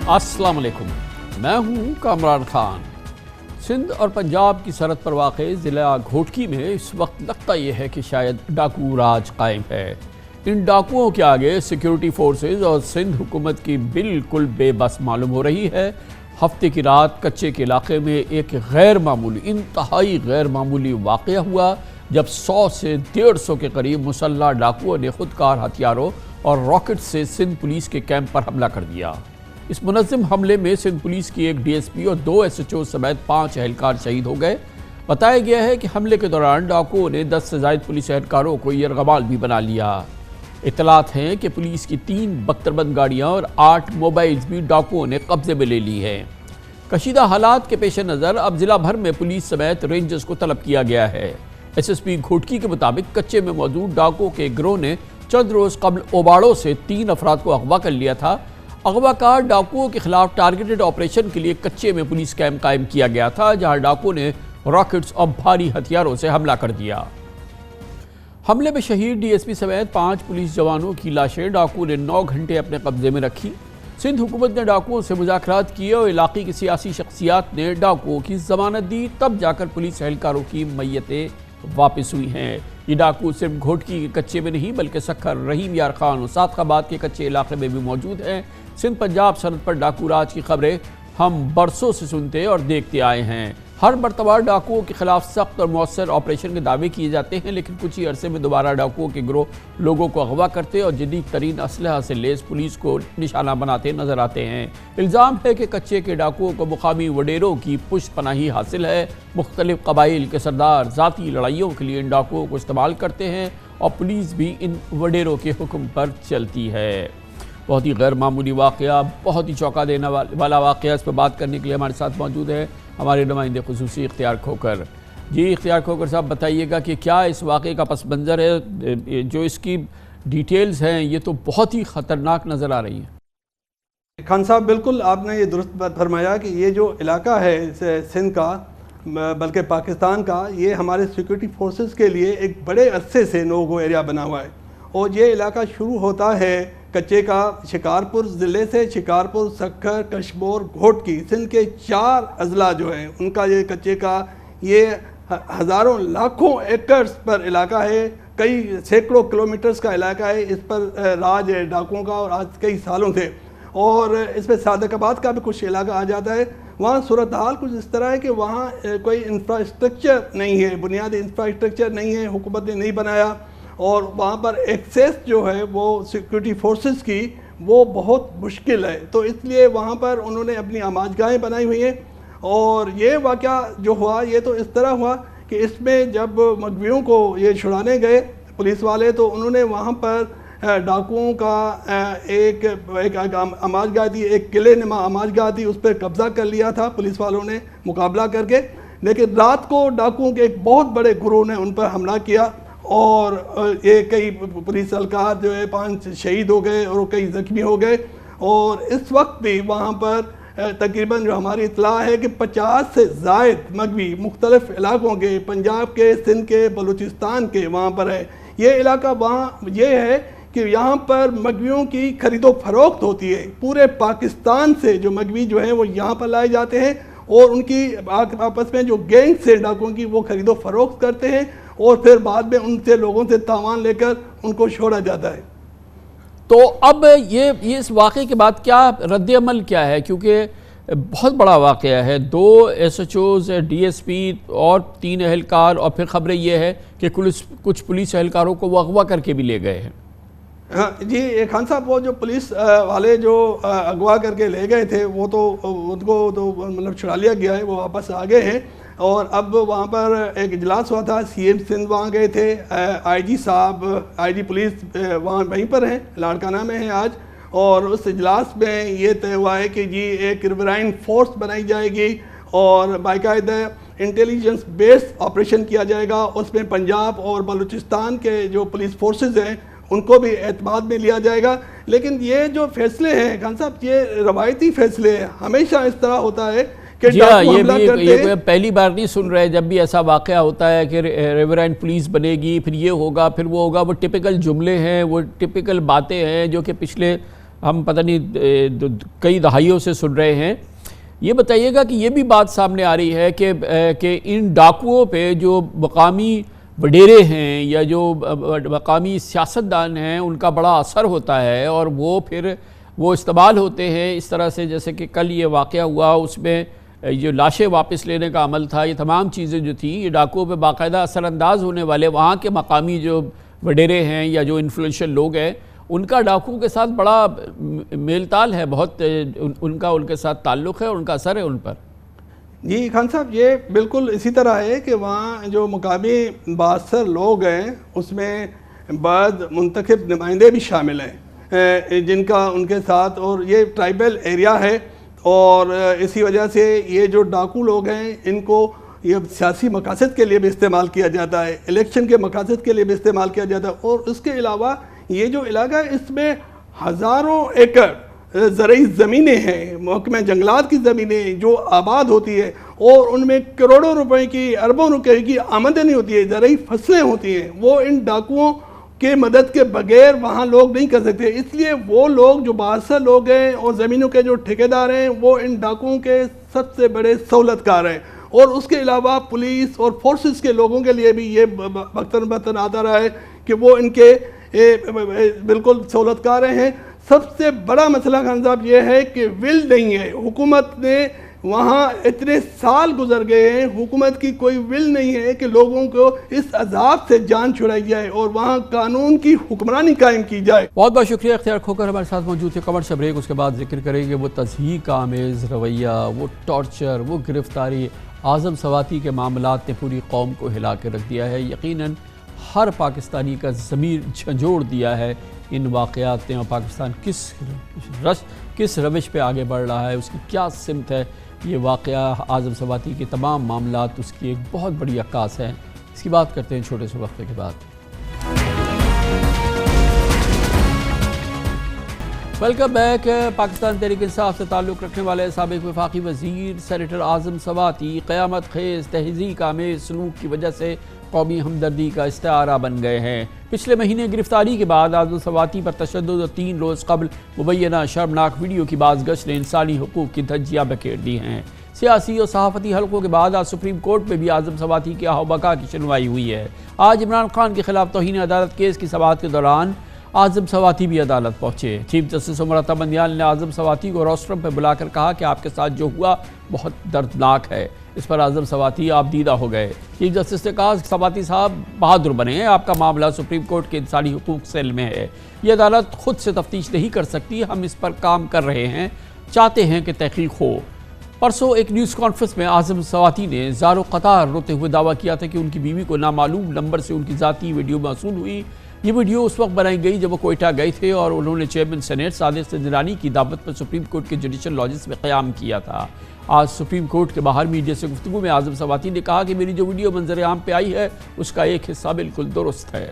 السلام علیکم، میں ہوں کامران خان۔ سندھ اور پنجاب کی سرحد پر واقع ضلع گھوٹکی میں اس وقت لگتا یہ ہے کہ شاید ڈاکو راج قائم ہے۔ ان ڈاکوؤں کے آگے سیکیورٹی فورسز اور سندھ حکومت کی بالکل بے بس معلوم ہو رہی ہے۔ ہفتے کی رات کچے کے علاقے میں ایک انتہائی غیر معمولی واقعہ ہوا جب 100 سے 150 کے قریب مسلح ڈاکوؤں نے خودکار ہتھیاروں اور راکٹ سے سندھ پولیس کے کیمپ پر حملہ کر دیا۔ اس منظم حملے میں سندھ پولیس کی ایک ڈی ایس پی اور 2 SHO سمیت 5 اہلکار شہید ہو گئے۔ بتایا گیا ہے کہ حملے کے دوران ڈاکوؤں نے 10 سے زائد پولیس اہلکاروں کو یرغمال بھی بنا لیا۔ اطلاعات ہیں کہ پولیس کی 3 بختربند گاڑیاں اور 8 موبائلز بھی ڈاکوؤں نے قبضے میں لے لی ہیں۔ کشیدہ حالات کے پیش نظر اب ضلع بھر میں پولیس سمیت رینجرز کو طلب کیا گیا ہے۔ SSP گھوٹکی کے مطابق کچے میں موجود ڈاکوؤں کے گروہ نے چند روز قبل اوباڑوں سے 3 افراد کو اغوا کر لیا تھا۔ اغوا کار ڈاکوؤں کے خلاف ٹارگیٹڈ آپریشن کے لیے کچے میں پولیس کیمپ قائم کیا گیا تھا، جہاں ڈاکوؤں نے راکٹس اور بھاری ہتھیاروں سے حملہ کر دیا۔ حملے میں شہید ڈی ایس پی سمیت 5 پولیس جوانوں کی لاشیں ڈاکوؤں نے 9 گھنٹے اپنے قبضے میں رکھی۔ سندھ حکومت نے ڈاکوؤں سے مذاکرات کیے اور علاقے کی سیاسی شخصیات نے ڈاکوؤں کی ضمانت دی، تب جا کر پولیس اہلکاروں کی میتیں واپس ہوئی ہیں۔ یہ ڈاکو صرف گھوٹکی کے کچے میں نہیں بلکہ سکھر، رحیم یار خان اور صادق آباد کے کچے علاقے میں بھی موجود ہیں۔ سندھ پنجاب سرحد پر ڈاکو راج کی خبریں ہم برسوں سے سنتے اور دیکھتے آئے ہیں۔ ہر مرتبہ ڈاکوؤں کے خلاف سخت اور مؤثر آپریشن کے دعوے کیے جاتے ہیں، لیکن کچھ ہی عرصے میں دوبارہ ڈاکوؤں کے گروہ لوگوں کو اغوا کرتے اور جدید ترین اسلحہ سے لیس پولیس کو نشانہ بناتے نظر آتے ہیں۔ الزام ہے کہ کچے کے ڈاکوؤں کو مقامی وڈیروں کی پشت پناہی حاصل ہے۔ مختلف قبائل کے سردار ذاتی لڑائیوں کے لیے ان ڈاکوؤں کو استعمال کرتے ہیں اور پولیس بھی ان وڈیروں کے حکم پر چلتی ہے۔ بہت ہی غیر معمولی واقعہ، بہت ہی چونکا دینے والا واقعہ۔ اس پہ بات کرنے کے لیے ہمارے ساتھ موجود ہے ہمارے نمائندے خصوصی اختیار کھوکر۔ جی اختیار کھوکر صاحب، بتائیے گا کہ کیا اس واقعے کا پس منظر ہے؟ جو اس کی ڈیٹیلز ہیں یہ تو بہت ہی خطرناک نظر آ رہی ہیں۔ خان صاحب، بالکل آپ نے یہ درست بات فرمایا کہ یہ جو علاقہ ہے سندھ کا بلکہ پاکستان کا، یہ ہمارے سیکورٹی فورسز کے لیے ایک بڑے عرصے سے نو گو ایریا بنا ہوا ہے، اور یہ علاقہ شروع ہوتا ہے کچے کا شکارپور ضلع سے۔ شکارپور، سکھر، کشمور، گھوٹکی، سندھ کے 4 اضلاع جو ہیں ان کا یہ کچے کا یہ ہزاروں لاکھوں ایکڑز پر علاقہ ہے، کئی سینکڑوں کلومیٹرز کا علاقہ ہے۔ اس پر راج ہے ڈاکوؤں کا اور آج کئی سالوں سے، اور اس میں صادق آباد کا بھی کچھ علاقہ آ جاتا ہے۔ وہاں صورتحال کچھ اس طرح ہے کہ وہاں کوئی انفراسٹرکچر نہیں ہے، بنیادی انفراسٹرکچر نہیں ہے، حکومت نے نہیں بنایا، اور وہاں پر ایکسیس جو ہے وہ سیکورٹی فورسز کی وہ بہت مشکل ہے، تو اس لیے وہاں پر انہوں نے اپنی آماج گاہیں بنائی ہوئی ہیں۔ اور یہ واقعہ جو ہوا یہ تو اس طرح ہوا کہ اس میں جب مغویوں کو یہ چھڑانے گئے پولیس والے، تو انہوں نے وہاں پر ڈاکوؤں کا ایک آماج گاہ تھی، ایک قلعے نما آماج گاہ تھی، اس پر قبضہ کر لیا تھا پولیس والوں نے مقابلہ کر کے۔ لیکن رات کو ڈاکوؤں کے ایک بہت بڑے گروہ نے ان پر حملہ کیا، اور یہ کئی پولیس اہلکار جو ہے 5 شہید ہو گئے اور کئی زخمی ہو گئے۔ اور اس وقت بھی وہاں پر تقریباً جو ہماری اطلاع ہے کہ 50 سے زائد مغوی مختلف علاقوں کے، پنجاب کے، سندھ کے، بلوچستان کے وہاں پر ہے۔ یہ علاقہ وہاں یہ ہے کہ یہاں پر مغویوں کی خرید و فروخت ہوتی ہے، پورے پاکستان سے جو مغوی جو ہیں وہ یہاں پر لائے جاتے ہیں، اور ان کی آپس میں جو گینگ سے ڈاکوؤں کی وہ خرید و فروخت کرتے ہیں، اور پھر بعد میں ان سے لوگوں سے تاوان لے کر ان کو چھوڑا جاتا ہے۔ تو اب یہ اس واقعے کے بعد کیا رد عمل کیا ہے؟ کیونکہ بہت بڑا واقعہ ہے، 2 SHOs، ڈی ایس پی اور 3 اہلکار، اور پھر خبریں یہ ہے کہ کچھ پولیس اہلکاروں کو وہ اغوا کر کے بھی لے گئے ہیں۔ ہاں جی خان صاحب، وہ جو پولیس والے جو اغوا کر کے لے گئے تھے وہ تو ان کو تو مطلب چھڑا لیا گیا ہے، وہ واپس آ گئے ہیں۔ اور اب وہاں پر ایک اجلاس ہوا تھا، CM سندھ وہاں گئے تھے، IG صاحب، IG پولیس وہاں وہیں پر ہیں، لاڑکانہ میں ہیں آج، اور اس اجلاس میں یہ طے ہوا ہے کہ جی ایک ریورائن فورس بنائی جائے گی اور باقاعدہ انٹیلیجنس بیس آپریشن کیا جائے گا۔ اس میں پنجاب اور بلوچستان کے جو پولیس فورسز ہیں ان کو بھی اعتماد میں لیا جائے گا۔ لیکن یہ جو فیصلے ہیں خان صاحب، یہ روایتی فیصلے ہیں، ہمیشہ اس طرح ہوتا ہے کہ یہ پہلی بار نہیں سن رہے۔ جب بھی ایسا واقعہ ہوتا ہے کہ ریورائن پولیس بنے گی، پھر یہ ہوگا، پھر وہ ہوگا، وہ ٹپیکل جملے ہیں، وہ ٹپیکل باتیں ہیں جو کہ پچھلے ہم پتہ نہیں کئی دہائیوں سے سن رہے ہیں. یہ بتائیے گا کہ یہ بھی بات سامنے آ رہی ہے کہ ان ڈاکوؤں پہ جو مقامی وڈیرے ہیں یا جو مقامی سیاستدان ہیں ان کا بڑا اثر ہوتا ہے اور وہ پھر وہ استعمال ہوتے ہیں اس طرح سے. جیسے کہ کل یہ واقعہ ہوا, اس میں جو لاشیں واپس لینے کا عمل تھا, یہ تمام چیزیں جو تھیں یہ ڈاکوؤں پہ باقاعدہ اثر انداز ہونے والے وہاں کے مقامی جو وڈیرے ہیں یا جو انفلوئنشل لوگ ہیں ان کا ڈاکوؤں کے ساتھ بڑا میل تال ہے, بہت ان کے ساتھ تعلق ہے اور ان کا اثر ہے ان پر. جی خان صاحب, یہ بالکل اسی طرح ہے کہ وہاں جو مقامی بااثر لوگ ہیں اس میں بعض منتخب نمائندے بھی شامل ہیں جن کا ان کے ساتھ, اور یہ ٹرائبل ایریا ہے اور اسی وجہ سے یہ جو ڈاکو لوگ ہیں ان کو یہ سیاسی مقاصد کے لیے بھی استعمال کیا جاتا ہے, الیکشن کے مقاصد کے لیے بھی استعمال کیا جاتا ہے. اور اس کے علاوہ یہ جو علاقہ ہے اس میں ہزاروں ایکڑ زرعی زمینیں ہیں, محکمہ جنگلات کی زمینیں جو آباد ہوتی ہے اور ان میں کروڑوں روپے کی, اربوں روپے کی آمدنی ہوتی ہے, زرعی فصلیں ہوتی ہیں, وہ ان ڈاکوؤں کے مدد کے بغیر وہاں لوگ نہیں کر سکتے. اس لیے وہ لوگ جو بااثر لوگ ہیں اور زمینوں کے جو ٹھیکیدار ہیں وہ ان ڈاکوؤں کے سب سے بڑے سہولت کار ہیں. اور اس کے علاوہ پولیس اور فورسز کے لوگوں کے لیے بھی یہ وقتاً فوقتاً آتا رہا ہے کہ وہ ان کے بالکل سہولت کار ہیں. سب سے بڑا مسئلہ خان صاحب یہ ہے کہ ول نہیں ہے, حکومت نے وہاں اتنے سال گزر گئے ہیں, حکومت کی کوئی ول نہیں ہے کہ لوگوں کو اس عذاب سے جان چھڑائی جائے اور وہاں قانون کی حکمرانی قائم کی جائے. بہت بہت شکریہ اختیار کھوکر ہمارے ساتھ موجود تھے. کمرشل بریک, اس کے بعد ذکر کریں گے وہ تضحیک آمیز رویہ, وہ ٹارچر, وہ گرفتاری. اعظم سواتی کے معاملات نے پوری قوم کو ہلا کے رکھ دیا ہے. یقیناً ہر پاکستانی کا ضمیر جھنجھوڑ دیا ہے ان واقعات نے, اور پاکستان کس روش پہ آگے بڑھ رہا ہے, اس کی کیا سمت ہے. یہ واقعہ اعظم سواتی کے تمام معاملات اس کی ایک بہت بڑی عکاس ہے. اس کی بات کرتے ہیں چھوٹے سے وقفے کے بعد. Welcome back. پاکستان تحریک انصاف سے تعلق رکھنے والے سابق وفاقی وزیر سینیٹر اعظم سواتی قیامت خیز تہذیب آمیز سلوک کی وجہ سے قومی ہمدردی کا استعارہ بن گئے ہیں. پچھلے مہینے گرفتاری کے بعد اعظم سواتی پر تشدد اور 3 روز قبل مبینہ شرمناک ویڈیو کی باز گشت نے انسانی حقوق کی دھجیاں بکھیر دی ہیں. سیاسی اور صحافتی حلقوں کے بعد آج سپریم کورٹ میں بھی اعظم سواتی کے آہ و بکا کی سنوائی ہوئی ہے. آج عمران خان کے خلاف توہین عدالت کیس کی سماعت کے دوران اعظم سواتی بھی عدالت پہنچے. چیف جسٹس عمر عطا بندیال نے اعظم سواتی کو روسٹرم پہ بلا کر کہا کہ آپ کے ساتھ جو ہوا بہت دردناک ہے. اس پر اعظم سواتی آپ دیدہ ہو گئے. چیف جسٹس نے کہا سواتی صاحب بہادر بنے ہیں, آپ کا معاملہ سپریم کورٹ کے انسانی حقوق سیل میں ہے, یہ عدالت خود سے تفتیش نہیں کر سکتی, ہم اس پر کام کر رہے ہیں, چاہتے ہیں کہ تحقیق ہو. پرسوں ایک نیوز کانفرنس میں اعظم سواتی نے زار و قطار روتے ہوئے دعویٰ کیا تھا کہ ان کی بیوی کو نامعلوم نمبر سے ان کی ذاتی ویڈیو موصول ہوئی. یہ ویڈیو اس وقت بنائی گئی جب وہ کوئٹہ گئے تھے اور انہوں نے چیئرمین سینیٹ صادق سنجرانی کی دعوت پر سپریم کورٹ کے جوڈیشل لاجز میں قیام کیا تھا. آج سپریم کورٹ کے باہر میڈیا سے گفتگو میں اعظم سواتی نے کہا کہ میری جو ویڈیو منظر عام پہ آئی ہے اس کا ایک حصہ بالکل درست ہے.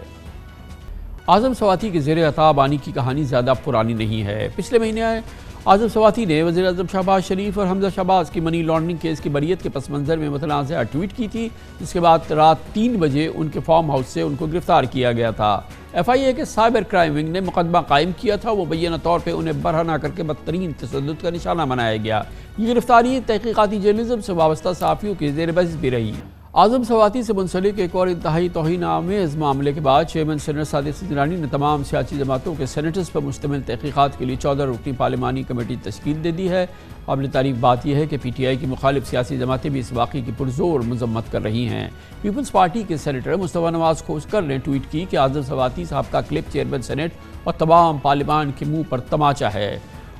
اعظم سواتی کے زیر عتاب آنے کی کہانی زیادہ پرانی نہیں ہے. پچھلے مہینے اعظم سواتی نے وزیر اعظم شہباز شریف اور حمزہ شہباز کی منی لانڈرنگ کیس کی بریت کے پس منظر میں متنازعہ ٹویٹ کی تھی, جس کے بعد رات 3 بجے ان کے فارم ہاؤس سے ان کو گرفتار کیا گیا تھا. ایف آئی اے کے سائبر کرائم ونگ نے مقدمہ قائم کیا تھا, وہ مبینہ طور پہ انہیں برہنہ کر کے بدترین تشدد کا نشانہ بنایا گیا. یہ گرفتاری تحقیقاتی جرنلزم سے وابستہ صحافیوں کے زیر بحث بھی رہی. اعظم سواتی سے منسلک ایک اور انتہائی توہین آمیز معاملے کے بعد چیئرمین سینیٹ صادق سنجرانی نے تمام سیاسی جماعتوں کے سینیٹرز پر مشتمل تحقیقات کے لیے 14 رکنی پارلیمانی کمیٹی تشکیل دے دی ہے. قابل تعریف بات یہ ہے کہ پی ٹی آئی کی مخالف سیاسی جماعتیں بھی اس واقعے کی پرزور مذمت کر رہی ہیں. پیپلز پارٹی کے سینیٹر مصطفیٰ نواز کھوسکر نے ٹویٹ کی کہ اعظم سواتی صاحب کا کلپ چیئرمین سینیٹ اور تمام پارلیمان کے منہ پر تماچا ہے.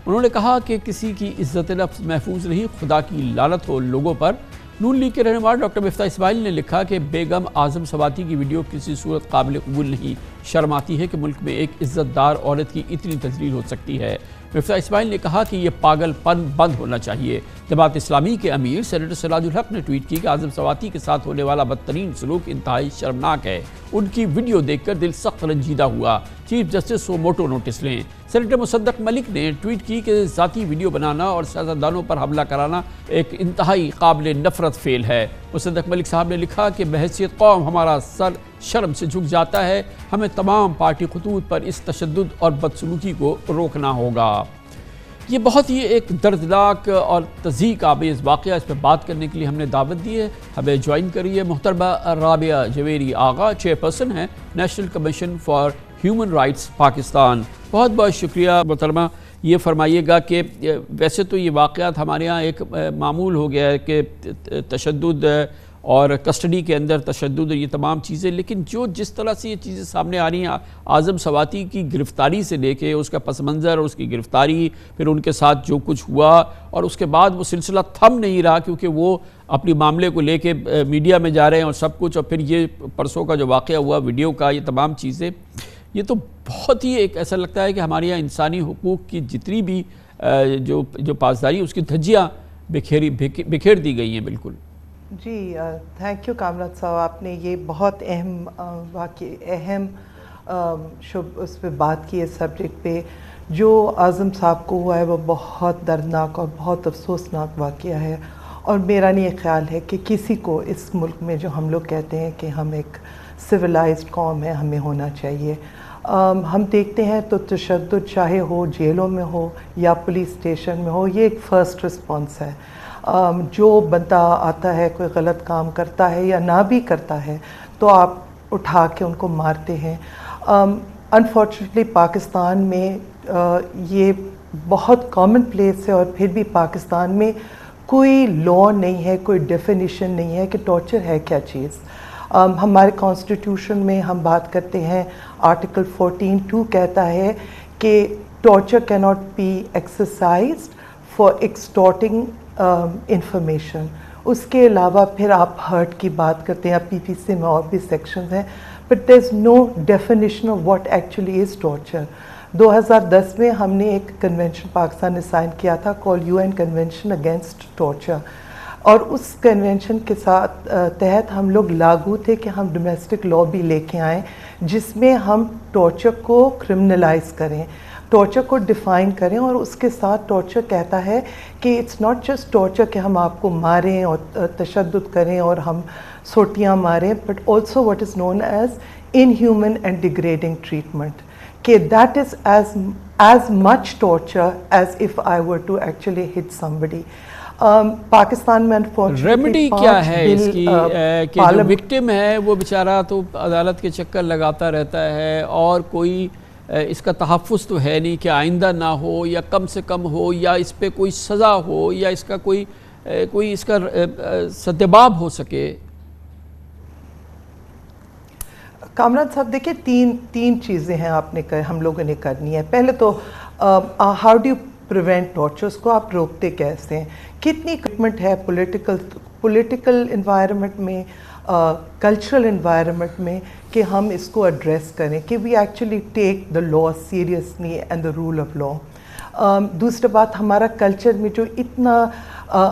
انہوں نے کہا کہ کسی کی عزت نفس محفوظ نہیں, خدا کی لعنت ہو لوگوں پر. نون لیگ کے رہنما ڈاکٹر مفتاح اسماعیل نے لکھا کہ بیگم اعظم سواتی کی ویڈیو کسی صورت قابل قبول نہیں. شرم آتی ہے کہ ملک میں ایک عزت دار عورت کی اتنی تذلیل ہو سکتی ہے. مفتاح اسماعیل نے کہا کہ یہ پاگل پن بند ہونا چاہیے. جماعت اسلامی کے امیر سینیٹر سراج الحق نے ٹویٹ کی کہ اعظم سواتی کے ساتھ ہونے والا بدترین سلوک انتہائی شرمناک ہے. ان کی ویڈیو دیکھ کر دل سخت رنجیدہ ہوا. Chief justice suo motu notice لیں. سینیٹر مصدق ملک نے ٹویٹ کی کہ ذاتی ویڈیو بنانا اور سیاستدانوں پر حملہ کرانا ایک انتہائی قابل نفرت فعل ہے۔ مصدق ملک صاحب نے لکھا کہ بحیثیت قوم ہمارا سر شرم سے جھک جاتا ہے، ہمیں تمام پارٹی خطوط پر اس تشدد اور بدسلوکی کو روکنا ہوگا۔ یہ بہت ہی ایک دردناک اور تضحیک آمیز واقعہ، اس پہ بات کرنے کے لیے ہم نے دعوت دی ہے۔ ہمیں جوائن کریے محترمہ رابعہ جویری آغا، چیئرپرسن ہیں national commission for human rights Pakistan. بہت بہت شکریہ محترمہ۔ یہ فرمائیے گا کہ ویسے تو یہ واقعات ہمارے ہاں ایک معمول ہو گیا ہے کہ تشدد اور کسٹڈی کے اندر تشدد اور یہ تمام چیزیں، لیکن جس طرح سے یہ چیزیں سامنے آ رہی ہیں، اعظم سواتی کی گرفتاری سے لے کے اس کا پس منظر اور اس کی گرفتاری، پھر ان کے ساتھ جو کچھ ہوا اور اس کے بعد وہ سلسلہ تھم نہیں رہا کیونکہ وہ اپنی معاملے کو لے کے میڈیا میں جا رہے ہیں اور سب کچھ، اور پھر یہ پرسوں کا جو واقعہ ہوا ویڈیو کا، یہ تمام چیزیں، یہ تو بہت ہی ایک ایسا لگتا ہے کہ ہمارے یہاں انسانی حقوق کی جتنی بھی جو پاسداری اس کی دھجیاں بکھیر دی گئی ہیں۔ بالکل جی، تھینک یو کامران صاحب، آپ نے یہ بہت اہم اس پہ بات کی ہے سبجیکٹ پہ۔ جو اعظم صاحب کو ہوا ہے وہ بہت دردناک اور بہت افسوسناک واقعہ ہے، اور میرا نہیں یہ خیال ہے کہ کسی کو اس ملک میں جو ہم لوگ کہتے ہیں کہ ہم ایک سویلائزڈ قوم ہے، ہمیں ہونا چاہیے۔ ہم دیکھتے ہیں تو تشدد چاہے ہو جیلوں میں ہو یا پولیس اسٹیشن میں ہو، یہ ایک فرسٹ رسپانس ہے۔ جو بندہ آتا ہے کوئی غلط کام کرتا ہے یا نہ بھی کرتا ہے تو آپ اٹھا کے ان کو مارتے ہیں۔ انفارچونیٹلی پاکستان میں یہ بہت کامن پلیس ہے، اور پھر بھی پاکستان میں کوئی لا نہیں ہے، کوئی ڈیفینیشن نہیں ہے کہ ٹارچر ہے کیا چیز۔ ہمارے کانسٹیٹیوشن میں ہم بات کرتے ہیں، آرٹیکل 14(2) کہتا ہے کہ ٹارچر کی not be exercised for extorting information. اس کے علاوہ پھر آپ ہرٹ کی بات کرتے ہیں، پی پی سی میں اور بھی سیکشنز ہیں، but there is no definition of what actually is torture. 2010 میں ہم نے ایک کنونشن پاکستان نے سائن کیا تھا کال UN کنونشن اگینسٹ ٹارچر، اور اس کنونشن کے ساتھ تحت ہم لوگ لاگو تھے کہ ہم ڈومیسٹک لا بھی لے کے آئیں جس میں ہم ٹارچر کو کرمنلائز کریں، ٹارچر کو ڈیفائن کریں، اور اس کے ساتھ ٹارچر کہتا ہے کہ اٹس ناٹ جسٹ ٹارچر کہ ہم آپ کو ماریں اور تشدد کریں اور ہم سوٹیاں ماریں، but also what is known as inhuman and degrading treatment, کہ that is as much torture as if I were to actually hit somebody. Pakistan میں ریمیڈی کیا ہے اس کی کہ جو وکٹم ہے وہ بیچارہ تو عدالت کے چکر لگاتا رہتا ہے، اور کوئی اس کا تحفظ تو ہے نہیں کہ آئندہ نہ ہو یا کم سے کم ہو یا اس پہ کوئی سزا ہو یا اس کا کوئی اس کا سدباب ہو سکے۔ کامران صاحب دیکھیں، تین چیزیں ہیں آپ نے ہم لوگوں نے کرنی ہے۔ پہلے تو how do you prevent torture, اس کو آپ روکتے کیسے ہیں؟ کتنی کمٹمنٹ ہے پولیٹیکل انوائرمنٹ میں، کلچرل انوائرمنٹ میں کہ ہم اس کو ایڈریس کریں، کہ we actually take the law seriously and the rule of law. دوسری بات، ہمارا کلچر میں جو اتنا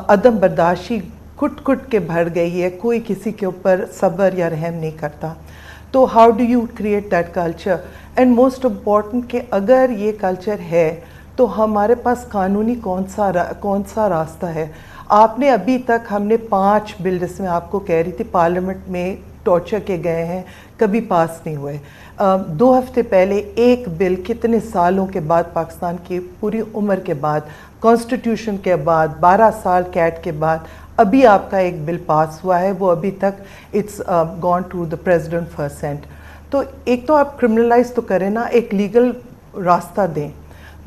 عدم برداشتی کٹ کے بھر گئی ہے، کوئی کسی کے اوپر صبر یا رحم نہیں کرتا، تو how do you create that culture? And most important کہ اگر یہ کلچر ہے تو ہمارے پاس قانونی کون سا راستہ ہے؟ آپ نے ابھی تک ہم نے 5 بل، جس میں آپ کو کہہ رہی تھی پارلیمنٹ میں ٹارچر کے گئے ہیں، کبھی پاس نہیں ہوئے۔ 2 ہفتے پہلے ایک بل، کتنے سالوں کے بعد، پاکستان کی پوری عمر کے بعد، کانسٹیٹیوشن کے بعد، 12 سال کیٹ کے بعد، ابھی آپ کا ایک بل پاس ہوا ہے، وہ ابھی تک it's gone to the president for assent. تو ایک تو آپ کرمنلائز تو کریں نا، ایک لیگل راستہ دیں۔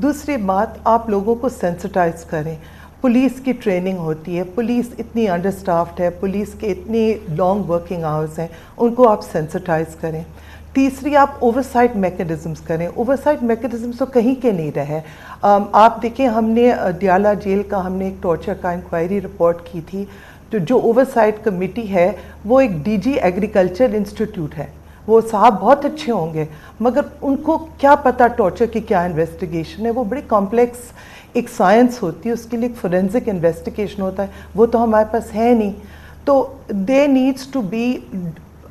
دوسری بات، آپ لوگوں کو سینسٹائز کریں۔ پولیس کی ٹریننگ ہوتی ہے، پولیس اتنی انڈر اسٹافڈ ہے، پولیس کے اتنی لانگ ورکنگ آورز ہیں، ان کو آپ سینسٹائز کریں۔ تیسری، آپ اوورسائٹ میکینزمز کریں۔ اوورسائٹ میکینزمز تو کہیں کے نہیں رہے۔ آپ دیکھیں، ہم نے ڈیالہ جیل کا ہم نے ایک ٹارچر کا انکوائری رپورٹ کی تھی، تو جو اوورسائٹ کمیٹی ہے وہ ایک DG ایگریکلچر انسٹیٹیوٹ ہے، وہ صاحب بہت اچھے ہوں گے، مگر ان کو کیا پتہ ٹارچر کی کیا انویسٹیگیشن ہے؟ وہ بڑی کمپلیکس ایک سائنس ہوتی ہے، اس کے لیے ایک فورینزک انویسٹیگیشن ہوتا ہے، وہ تو ہمارے پاس ہے نہیں۔ تو دے نیڈس ٹو بی،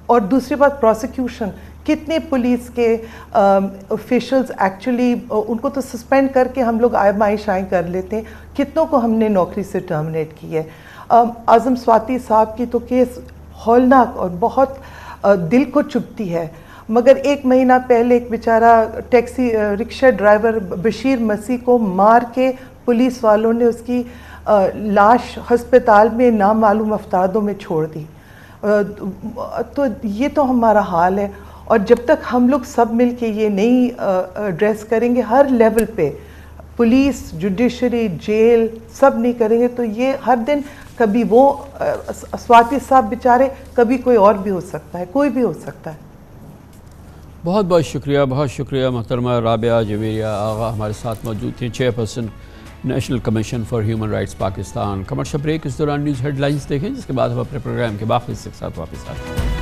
اور دوسری بات پروسیکیوشن، کتنے پولیس کے آفیشلز ایکچولی ان کو تو سسپینڈ کر کے ہم لوگ آئیں کر لیتے ہیں, کتنوں کو ہم نے نوکری سے ٹرمنیٹ کی ہے. اعظم سواتی صاحب کی تو کیس ہولناک اور بہت دل کو چبھتی ہے, مگر 1 مہینہ پہلے ایک بیچارہ ٹیکسی رکشہ ڈرائیور بشیر مسیح کو مار کے پولیس والوں نے اس کی لاش ہسپتال میں نامعلوم افرادوں میں چھوڑ دی. تو یہ تو ہمارا حال ہے, اور جب تک ہم لوگ سب مل کے یہ نہیں ایڈریس کریں گے ہر لیول پہ, پولیس, جوڈیشری, جیل, سب نہیں کریں گے, تو یہ ہر دن کبھی وہ سواتی صاحب بیچارے, کبھی کوئی اور بھی ہو سکتا ہے, کوئی بھی ہو سکتا ہے. بہت بہت شکریہ محترمہ رابعہ جویریہ آغا ہمارے ساتھ موجود تھیں, chairperson national commission for human rights Pakistan. Commercial break, اس دوران نیوز ہیڈ لائنز دیکھیں, جس کے بعد ہم اپنے پروگرام کے باقی حصے کے ساتھ واپس آتے ہیں.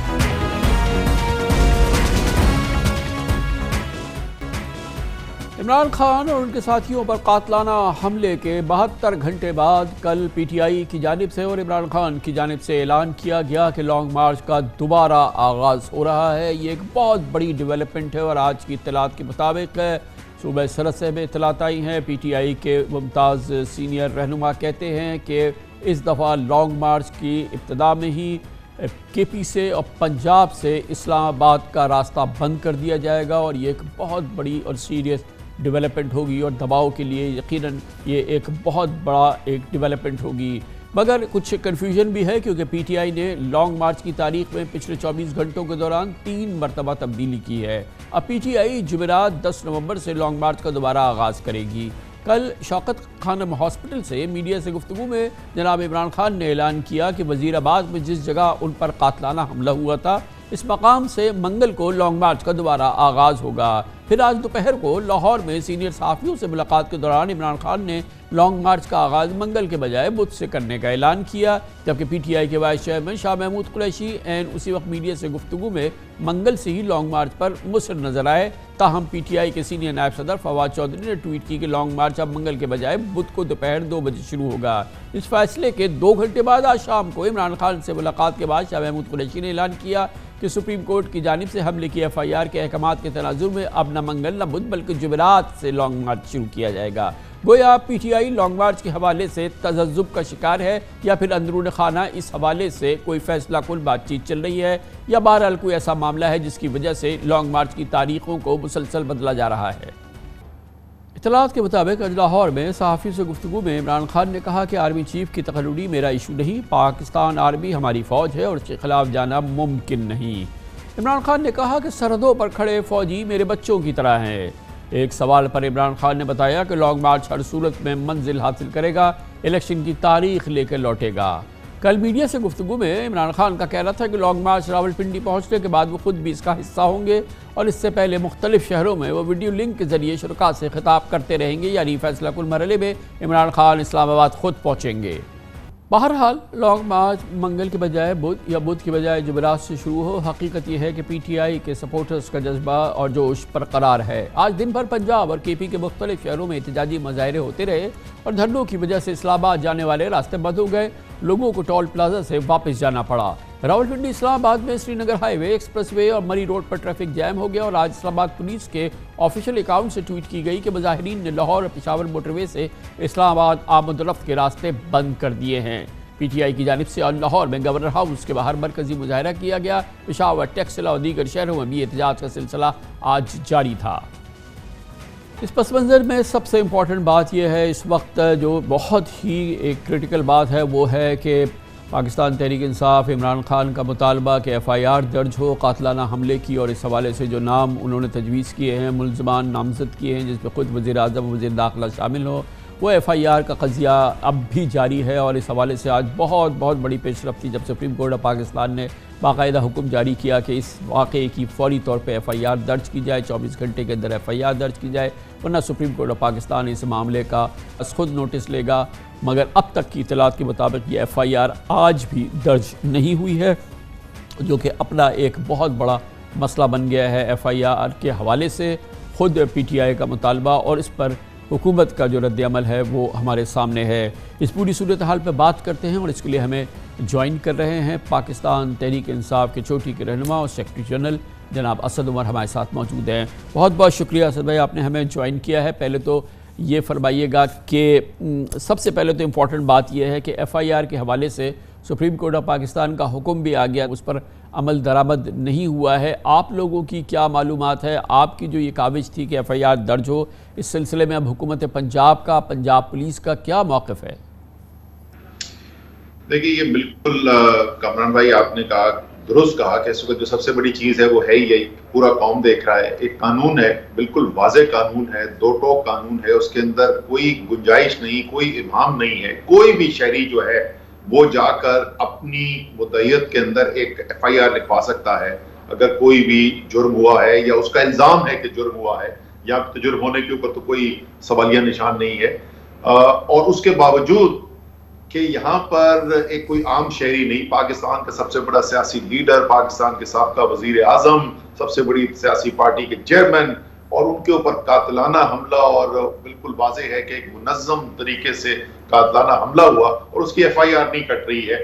عمران خان اور ان کے ساتھیوں پر قاتلانہ حملے کے 72 گھنٹے بعد کل پی ٹی آئی کی جانب سے اور عمران خان کی جانب سے اعلان کیا گیا کہ لانگ مارچ کا دوبارہ آغاز ہو رہا ہے. یہ ایک بہت بڑی ڈیولپمنٹ ہے, اور آج کی اطلاعات کے مطابق صوبہ سرحد سے میں اطلاعات آئی ہیں. پی ٹی آئی کے ممتاز سینئر رہنما کہتے ہیں کہ اس دفعہ لانگ مارچ کی ابتدا میں ہی کے پی سے اور پنجاب سے اسلام آباد کا راستہ بند کر دیا جائے گا, اور یہ ایک بہت بڑی اور سیریس ڈیولپمنٹ ہوگی, اور دباؤ کے لیے یقیناً یہ ایک بہت بڑا ایک ڈیولپمنٹ ہوگی. مگر کچھ کنفیوژن بھی ہے, کیونکہ پی ٹی آئی نے لانگ مارچ کی تاریخ میں پچھلے 24 گھنٹوں کے دوران 3 مرتبہ تبدیلی کی ہے. اب پی ٹی آئی جمعرات 10 نومبر سے لانگ مارچ کا دوبارہ آغاز کرے گی. کل شوکت خانم ہاسپٹل سے میڈیا سے گفتگو میں جناب عمران خان نے اعلان کیا کہ وزیر آباد میں جس جگہ ان پر قاتلانہ حملہ ہوا تھا, اس مقام سے منگل کو لانگ مارچ کا دوبارہ آغاز ہوگا. پھر آج دوپہر کو لاہور میں سینئر صحافیوں سے ملاقات کے دوران عمران خان نے لانگ مارچ کا آغاز منگل کے بجائے بدھ سے کرنے کا اعلان کیا, جبکہ پی ٹی آئی کے وائس چیئرمین شاہ محمود قریشی اسی وقت میڈیا سے گفتگو میں منگل سے ہی لانگ مارچ پر مصر نظر آئے. تاہم پی ٹی آئی کے سینئر نائب صدر فواد چودھری نے ٹویٹ کی کہ لانگ مارچ اب منگل کے بجائے بدھ کو دوپہر 2 بجے شروع ہوگا. اس فیصلے کے 2 گھنٹے بعد آج شام کو عمران خان سے ملاقات کے بعد شاہ محمود قریشی نے اعلان کیا کہ سپریم کورٹ کی جانب سے حملے کی ایف آئی آر کے احکامات کے تناظر میں اب نہ منگل نہ بدھ بلکہ جمعرات سے لانگ مارچ شروع کیا جائے گا. گویا P T I long march کے حوالے سے تذبذب کا شکار ہے, یا پھر اندرون خانہ اس حوالے سے کوئی فیصلہ کن بات چیت چل رہی ہے, یا بہرحال کوئی ایسا معاملہ ہے جس کی وجہ سے لانگ مارچ کی تاریخوں کو مسلسل بدلا جا رہا ہے. اطلاعات کے مطابق لاہور میں صحافیوں سے گفتگو میں عمران خان نے کہا کہ آرمی چیف کی تقرری میرا ایشو نہیں, پاکستان آرمی ہماری فوج ہے اور اس کے خلاف جانا ممکن نہیں. عمران خان نے کہا کہ سرحدوں پر کھڑے فوجی میرے بچوں کی طرح ہیں. ایک سوال پر عمران خان نے بتایا کہ لانگ مارچ ہر صورت میں منزل حاصل کرے گا, الیکشن کی تاریخ لے کر لوٹے گا. کل میڈیا سے گفتگو میں عمران خان کا کہنا تھا کہ لانگ مارچ راولپنڈی پہنچنے کے بعد وہ خود بھی اس کا حصہ ہوں گے, اور اس سے پہلے مختلف شہروں میں وہ ویڈیو لنک کے ذریعے شرکاء سے خطاب کرتے رہیں گے, یعنی فیصلہ کن مرحلے میں عمران خان اسلام آباد خود پہنچیں گے. بہرحال لانگ مارچ منگل کے بجائے بدھ یا بدھ کے بجائے جمعرات سے شروع ہو, حقیقت یہ ہے کہ پی ٹی آئی کے سپورٹرز کا جذبہ اور جوش برقرار ہے. آج دن بھر پنجاب اور کے پی کے مختلف شہروں میں احتجاجی مظاہرے ہوتے رہے, اور دھرنوں کی وجہ سے اسلام آباد جانے والے راستے بند ہو گئے. لوگوں کو ٹول پلازا سے واپس جانا پڑا. راولپنڈی اسلام آباد میں سری نگر ہائی وے, ایکسپریس وے اور مری روڈ پر ٹریفک جام ہو گیا, اور آج اسلام آباد پولیس کے آفیشیل اکاؤنٹ سے ٹویٹ کی گئی کہ مظاہرین نے لاہور اور پشاور موٹر وے سے اسلام آباد آمد و رفت کے راستے بند کر دیے ہیں. پی ٹی آئی کی جانب سے لاہور میں گورنر ہاؤس کے باہر مرکزی مظاہرہ کیا گیا. پشاور, ٹیکسلا اور دیگر شہروں میں بھی احتجاج کا سلسلہ آج جاری تھا. اس پس منظر میں سب سے امپورٹنٹ بات یہ ہے اس وقت, جو بہت ہی ایک کرٹیکل بات ہے, وہ ہے کہ پاکستان تحریک انصاف عمران خان کا مطالبہ کہ ایف آئی آر درج ہو قاتلانہ حملے کی, اور اس حوالے سے جو نام انہوں نے تجویز کیے ہیں, ملزمان نامزد کیے ہیں, جس میں خود وزیر اعظم و وزیر داخلہ شامل ہو, وہ ایف آئی آر کا قضیہ اب بھی جاری ہے. اور اس حوالے سے آج بہت بڑی پیش رفت تھی جب سپریم کورٹ آف پاکستان نے باقاعدہ حکم جاری کیا کہ اس واقعے کی فوری طور پہ ایف آئی آر درج کی جائے, 24 گھنٹے کے اندر ایف آئی آر درج کی جائے, ورنہ سپریم کورٹ آف پاکستان اس معاملے کا خود نوٹس لے گا. مگر اب تک کی اطلاعات کے مطابق یہ ایف آئی آر آج بھی درج نہیں ہوئی ہے, جو کہ اپنا ایک بہت بڑا مسئلہ بن گیا ہے. ایف آئی آر کے حوالے سے خود پی ٹی آئی کا مطالبہ اور اس پر حکومت کا جو رد عمل ہے وہ ہمارے سامنے ہے. اس پوری صورتحال پہ بات کرتے ہیں, اور اس کے لیے ہمیں جوائن کر رہے ہیں پاکستان تحریک انصاف کے چوٹی کے رہنما اور سیکرٹری جنرل جناب اسد عمر ہمارے ساتھ موجود ہیں. بہت بہت شکریہ اسد بھائی، آپ نے ہمیں جوائن کیا ہے. پہلے تو یہ فرمائیے گا کہ سب سے پہلے تو امپورٹنٹ بات یہ ہے کہ ایف آئی آر کے حوالے سے سپریم کورٹ آف پاکستان کا حکم بھی آ گیا، اس پر عمل درآمد نہیں ہوا ہے. آپ لوگوں کی کیا معلومات ہے؟ آپ کی جو یہ کاوش تھی کہ ایف آئی آر درج ہو، اس سلسلے میں اب حکومت پنجاب کا، پنجاب پولیس کا کیا موقف ہے؟ دیکھیے یہ بالکل کامران بھائی آپ نے کہا، درست کہا کہ اس وقت جو سب سے بڑی چیز ہے وہ ہے یہی، پورا قوم دیکھ رہا ہے. ایک قانون ہے، بالکل واضح قانون ہے، دو ٹوک قانون ہے، اس کے اندر کوئی گنجائش نہیں، کوئی ابہام نہیں ہے. کوئی بھی شہری جو ہے وہ جا کر اپنی مدعیت کے اندر ایک ایف آئی آر لکھوا سکتا ہے اگر کوئی بھی جرم ہوا ہے یا اس کا الزام ہے کہ جرم ہوا ہے، یا جرم ہونے کے اوپر تو کوئی سوالیہ نشان نہیں ہے. اور اس کے باوجود کہ یہاں پر ایک کوئی عام شہری نہیں، پاکستان کا سب سے بڑا سیاسی لیڈر، پاکستان کے سابقہ وزیر اعظم، سب سے بڑی سیاسی پارٹی کے چیئرمین، اور ان کے اوپر قاتلانہ حملہ، اور بالکل واضح ہے کہ ایک منظم طریقے سے قاتلانہ حملہ ہوا اور اس کی ایف آئی آر نہیں کٹ رہی ہے.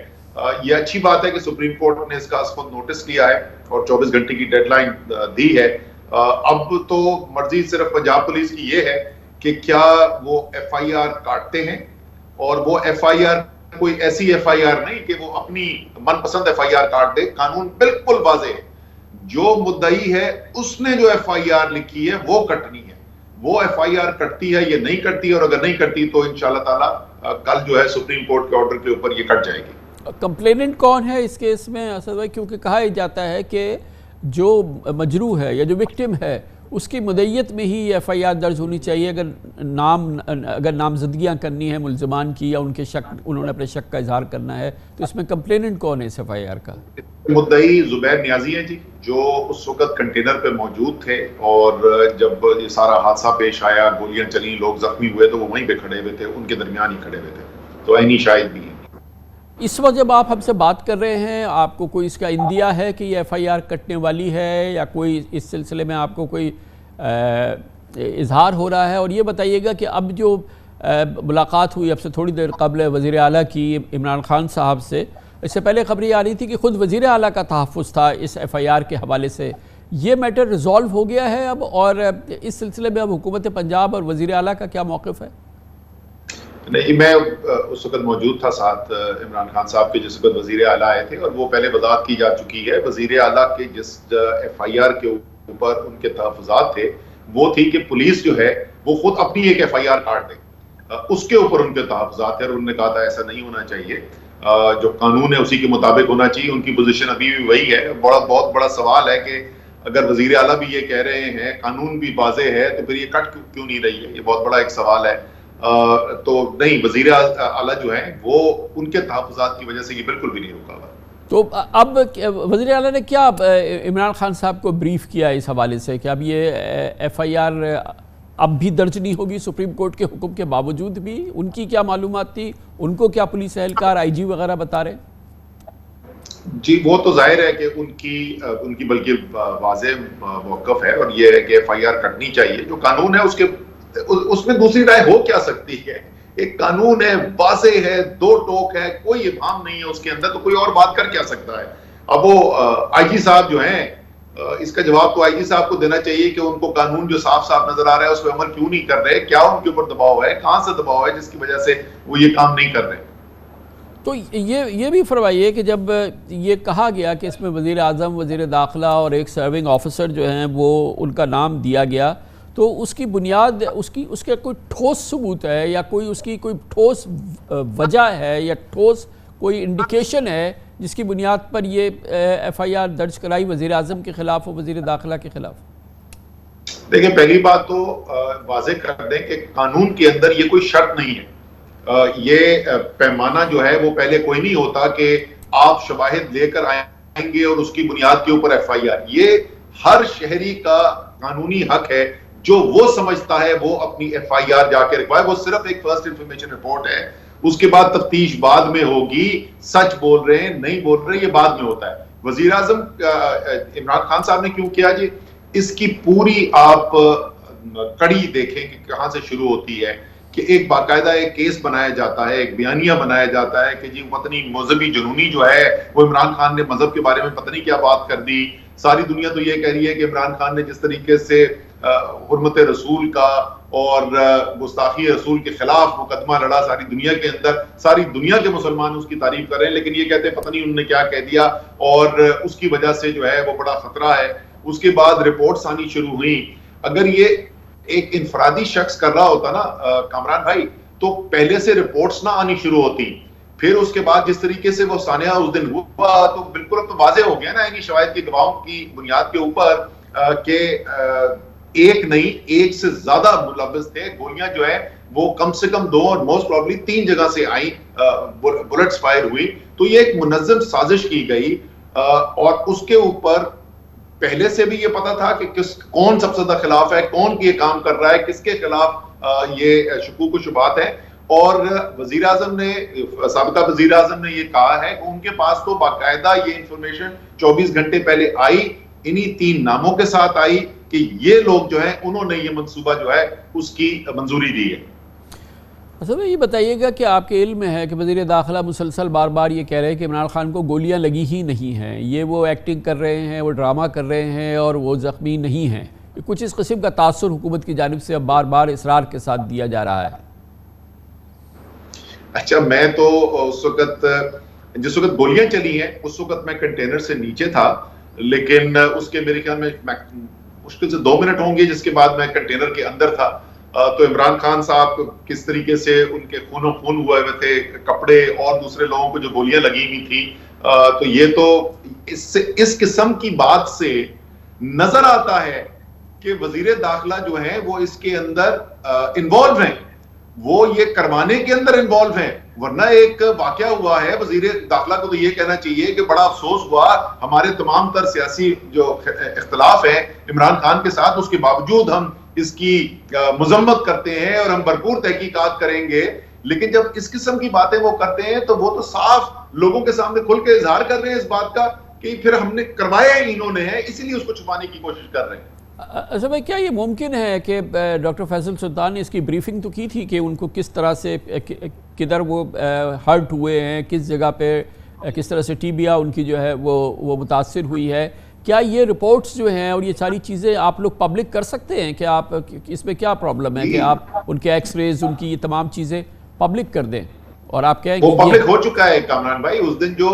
یہ اچھی بات ہے کہ سپریم کورٹ نے اس کا خود نوٹس لیا ہے اور 24 گھنٹے کی ڈیڈ لائن دی ہے. اب تو مرضی صرف پنجاب پولیس کی یہ ہے کہ کیا وہ ایف آئی آر کاٹتے ہیں، اور وہ ایف آئی آر کوئی ایسی ایف آئی آر نہیں کہ وہ اپنی من پسند ایف آئی آر کاٹ دے. قانون بالکل واضح ہے، جو مدعی ہے اس نے جو ایف آئی آر لکھی ہے وہ کٹنی ہے. وہ ایف آئی آر کٹتی ہے، یہ نہیں کرتی، اور اگر نہیں کرتی تو انشاءاللہ تعالی کل جو ہے سپریم کورٹ کے آرڈر کے اوپر یہ کٹ جائے گی. کمپلیننٹ کون ہے اس کیس میں اسد بھائی؟ کیونکہ کہا جاتا ہے کہ جو مجروح ہے یا جو وکٹم ہے اس کی مدعیت میں ہی ایف آئی آر درج ہونی چاہیے اگر نامزدگیاں کرنی ہیں ملزمان کی، یا انہوں نے اپنے شک کا اظہار کرنا ہے. تو اس میں کمپلیننٹ کون ہے اس ایف آئی آر کا؟ مدعی زبیر نیازی ہیں جی، جو اس وقت کنٹینر پہ موجود تھے، اور جب یہ سارا حادثہ پیش آیا، گولیاں چلیں، لوگ زخمی ہوئے، تو وہ وہیں پہ کھڑے ہوئے تھے، ان کے درمیان ہی کھڑے ہوئے تھے. تو عینی شاہد بھی ہیں. اس وقت جب آپ ہم سے بات کر رہے ہیں، آپ کو کوئی اس کا اندیہ ہے کہ یہ ایف آئی آر کٹنے والی ہے، یا کوئی اس سلسلے میں آپ کو کوئی اظہار ہو رہا ہے؟ اور یہ بتائیے گا کہ اب جو ملاقات ہوئی اب سے تھوڑی دیر قبل وزیر اعلیٰ کی عمران خان صاحب سے، اس سے پہلے خبر یہ آ رہی تھی کہ خود وزیر اعلیٰ کا تحفظ تھا اس ایف آئی آر کے حوالے سے. یہ میٹر ریزالو ہو گیا ہے اب، اور اس سلسلے میں اب حکومت پنجاب اور وزیر اعلیٰ کا کیا موقف ہے؟ نہیں، میں اس وقت موجود تھا ساتھ عمران خان صاحب کے، جس وقت وزیر اعلیٰ آئے تھے، اور وہ پہلے وضاحت کی جا چکی ہے. وزیر اعلیٰ کے جس ایف آئی آر کے اوپر ان کے تحفظات تھے وہ تھی کہ پولیس جو ہے وہ خود اپنی ایک ایف آئی آر کاٹ دے، اس کے اوپر ان کے تحفظات تھے. اور انہوں نے کہا تھا ایسا نہیں ہونا چاہیے، جو قانون ہے اسی کے مطابق ہونا چاہیے. ان کی پوزیشن ابھی بھی وہی ہے. بہت بڑا سوال ہے کہ اگر وزیر اعلیٰ بھی یہ کہہ رہے ہیں، قانون بھی واضح ہے، تو پھر یہ کٹ کیوں نہیں رہی ہے؟ یہ بہت بڑا ایک سوال ہے. تو نہیں، وزیر اعلیٰ جو ہیں وہ ان کے تحفظات کی وجہ سے یہ بالکل بھی نہیں رکا ہوا. تو اب وزیر اعلیٰ نے کیا عمران خان صاحب کو بریف کیا اس حوالے سے کہ اب یہ ایف آئی آر اب بھی درج نہیں ہوگی سپریم کورٹ کے حکم کے باوجود بھی؟ ان کی کیا معلومات تھی؟ ان کو کیا پولیس اہلکار، آئی جی وغیرہ بتا رہے ہیں؟ جی وہ تو ظاہر ہے کہ ان کی بلکہ واضح موقف ہے، اور یہ ہے کہ ایف آئی آر کٹنی چاہیے. جو قانون ہے اس میں دوسری رائے ہو کیا سکتی ہے؟ ایک قانون ہے، واضح ہے، دو ٹوک ہے، کوئی ابہام نہیں ہے اس کے اندر، تو کوئی اور بات کر کیا سکتا ہے؟ اب وہ آئی جی صاحب جو ہیں، اس کا جواب تو آئی جی صاحب کو دینا چاہیے کہ ان کو قانون جو صاف صاف نظر آ رہا ہے اس پہ عمل کیوں نہیں کر رہے، کیا ان کے اوپر دباؤ ہے، کہاں سے دباؤ ہے جس کی وجہ سے وہ یہ کام نہیں کر رہے. تو یہ بھی فرمائیے کہ جب یہ کہا گیا کہ اس میں وزیر اعظم، وزیر داخلہ اور ایک سرونگ آفیسر جو ہیں وہ ان کا نام دیا گیا، تو اس کی بنیاد اس کے کوئی ٹھوس ثبوت ہے، یا اس کی کوئی ٹھوس وجہ ہے، یا ٹھوس کوئی انڈیکیشن ہے جس کی بنیاد پر یہ ایف آئی آر درج کرائی وزیر اعظم کے خلاف اور وزیر داخلہ کے خلاف؟ دیکھیں، پہلی بات تو واضح کر دیں کہ قانون کے اندر یہ کوئی شرط نہیں ہے. یہ پیمانہ جو ہے وہ پہلے کوئی نہیں ہوتا کہ آپ شواہد لے کر آئیں گے اور اس کی بنیاد کے اوپر ایف آئی آر. یہ ہر شہری کا قانونی حق ہے، جو وہ سمجھتا ہے وہ اپنی ایف آئی آر جا کے رکھوائے. وہ صرف ایک فرسٹ انفارمیشن رپورٹ ہے، اس کے بعد تفتیش بعد میں ہوگی. سچ بول رہے ہیں، نہیں بول رہے، یہ بعد میں ہوتا ہے. وزیر اعظم عمران خان صاحب نے کیوں کیا جی؟ اس کی پوری آپ کڑی دیکھیں کہ کہاں سے شروع ہوتی ہے. کہ ایک باقاعدہ ایک کیس بنایا جاتا ہے, ایک بیانیہ بنایا جاتا ہے کہ جی پتنی مذہبی جنونی جو ہے وہ عمران خان نے مذہب کے بارے میں پتہ نہیں کیا بات کر دی. ساری دنیا تو یہ کہہ رہی ہے کہ عمران خان نے جس طریقے سے حرمت رسول کا اور گستاخی رسول کے خلاف مقدمہ لڑا ساری دنیا کے اندر, ساری دنیا کے مسلمان اس کی تعریف کر رہے ہیں, لیکن یہ کہتے ہیں پتہ نہیں انہوں نے کیا کہہ دیا اور اس کی وجہ سے جو ہے وہ بڑا خطرہ ہے. اس کے بعد رپورٹس آنی شروع ہوئیں. اگر یہ ایک انفرادی شخص کر رہا ہوتا نا کامران بھائی, تو پہلے سے رپورٹس نہ آنی شروع ہوتی. پھر اس کے بعد جس طریقے سے وہ سانحہ اس دن ہوا تو بالکل اب تو واضح ہو گیا نا یعنی شواہد کی گواہوں کی بنیاد کے اوپر کہ ایک نہیں ایک سے زیادہ ملوث تھے. گولیاں جو ہے وہ کم سے کم 2 اور موسٹ پروبلی 3 جگہ سے آئیں, بلٹس فائر ہوئی. تو یہ ایک منظم سازش کی گئی اور اس کے اوپر پہلے سے بھی یہ پتا تھا کہ کون سب سے زیادہ خلاف ہے, کون یہ کام کر رہا ہے, کس کے خلاف یہ شکوک و شبہات ہے. اور وزیر اعظم نے, سابقہ وزیر اعظم نے یہ کہا ہے کہ ان کے پاس تو باقاعدہ یہ انفارمیشن 24 گھنٹے پہلے آئی, انہی 3 ناموں کے ساتھ آئی کہ یہ لوگ جو ہیں انہوں نے یہ منصوبہ جو ہے اس کی منظوری دی ہے. اصل یہ بتائیے گا کہ آپ کے علم میں ہے کہ وزیر داخلہ مسلسل بار بار یہ کہہ رہے ہیں کہ عمران خان کو گولیاں لگی ہی نہیں ہیں, یہ وہ ایکٹنگ کر رہے ہیں, وہ ڈرامہ کر رہے ہیں اور وہ زخمی نہیں ہیں. کچھ اس قسم کا تاثر حکومت کی جانب سے اب بار بار اصرار کے ساتھ دیا جا رہا ہے. اچھا, میں تو اس وقت جس وقت گولیاں چلی ہیں اس وقت میں کنٹینر سے نیچے تھا, لیکن اس کے میرے خیال میں مشکل سے 2 منٹ ہوں گے جس کے بعد میں کنٹینر کے اندر تھا. تو عمران خان صاحب کس طریقے سے ان کے خونوں خون ہوئے ہوئے تھے, کپڑے اور دوسرے لوگوں کو جو گولیاں لگی ہوئی تھی, تو یہ تو اس قسم کی بات سے نظر آتا ہے کہ وزیر داخلہ جو ہیں وہ اس کے اندر انوالو ہیں, وہ یہ کروانے کے اندر انوالو ہیں. ورنہ ایک واقعہ ہوا ہے, وزیر داخلہ کو تو یہ کہنا چاہیے کہ بڑا افسوس ہوا, ہمارے تمام تر سیاسی جو اختلاف ہیں عمران خان کے ساتھ, اس کے باوجود ہم اس کی مذمت کرتے ہیں اور ہم بھرپور تحقیقات کریں گے, لیکن جب اس قسم کی باتیں وہ کرتے ہیں تو وہ تو صاف لوگوں کے سامنے کھل کے اظہار کر رہے ہیں اس بات کا کہ پھر ہم نے کروایا ہی انہوں نے ہے, اسی لیے اس کو چھپانے کی کوشش کر رہے ہیں. اچھا بھائی, کیا یہ ممکن ہے کہ ڈاکٹر فیصل سلطان نے اس کی بریفنگ تو کی تھی کہ ان کو کس طرح سے کدھر وہ ہرٹ ہوئے ہیں, کس جگہ پہ کس طرح سے ٹیبیا ان کی جو ہے وہ متاثر ہوئی ہے, کیا یہ رپورٹس جو ہیں اور یہ ساری چیزیں آپ لوگ پبلک کر سکتے ہیں کہ آپ اس میں کیا پرابلم ہے کہ آپ ان کے ایکس ریز ان کی یہ تمام چیزیں پبلک کر دیں اور آپ کہیں وہ پبلک ہو چکا ہے کامران بھائی. اس دن جو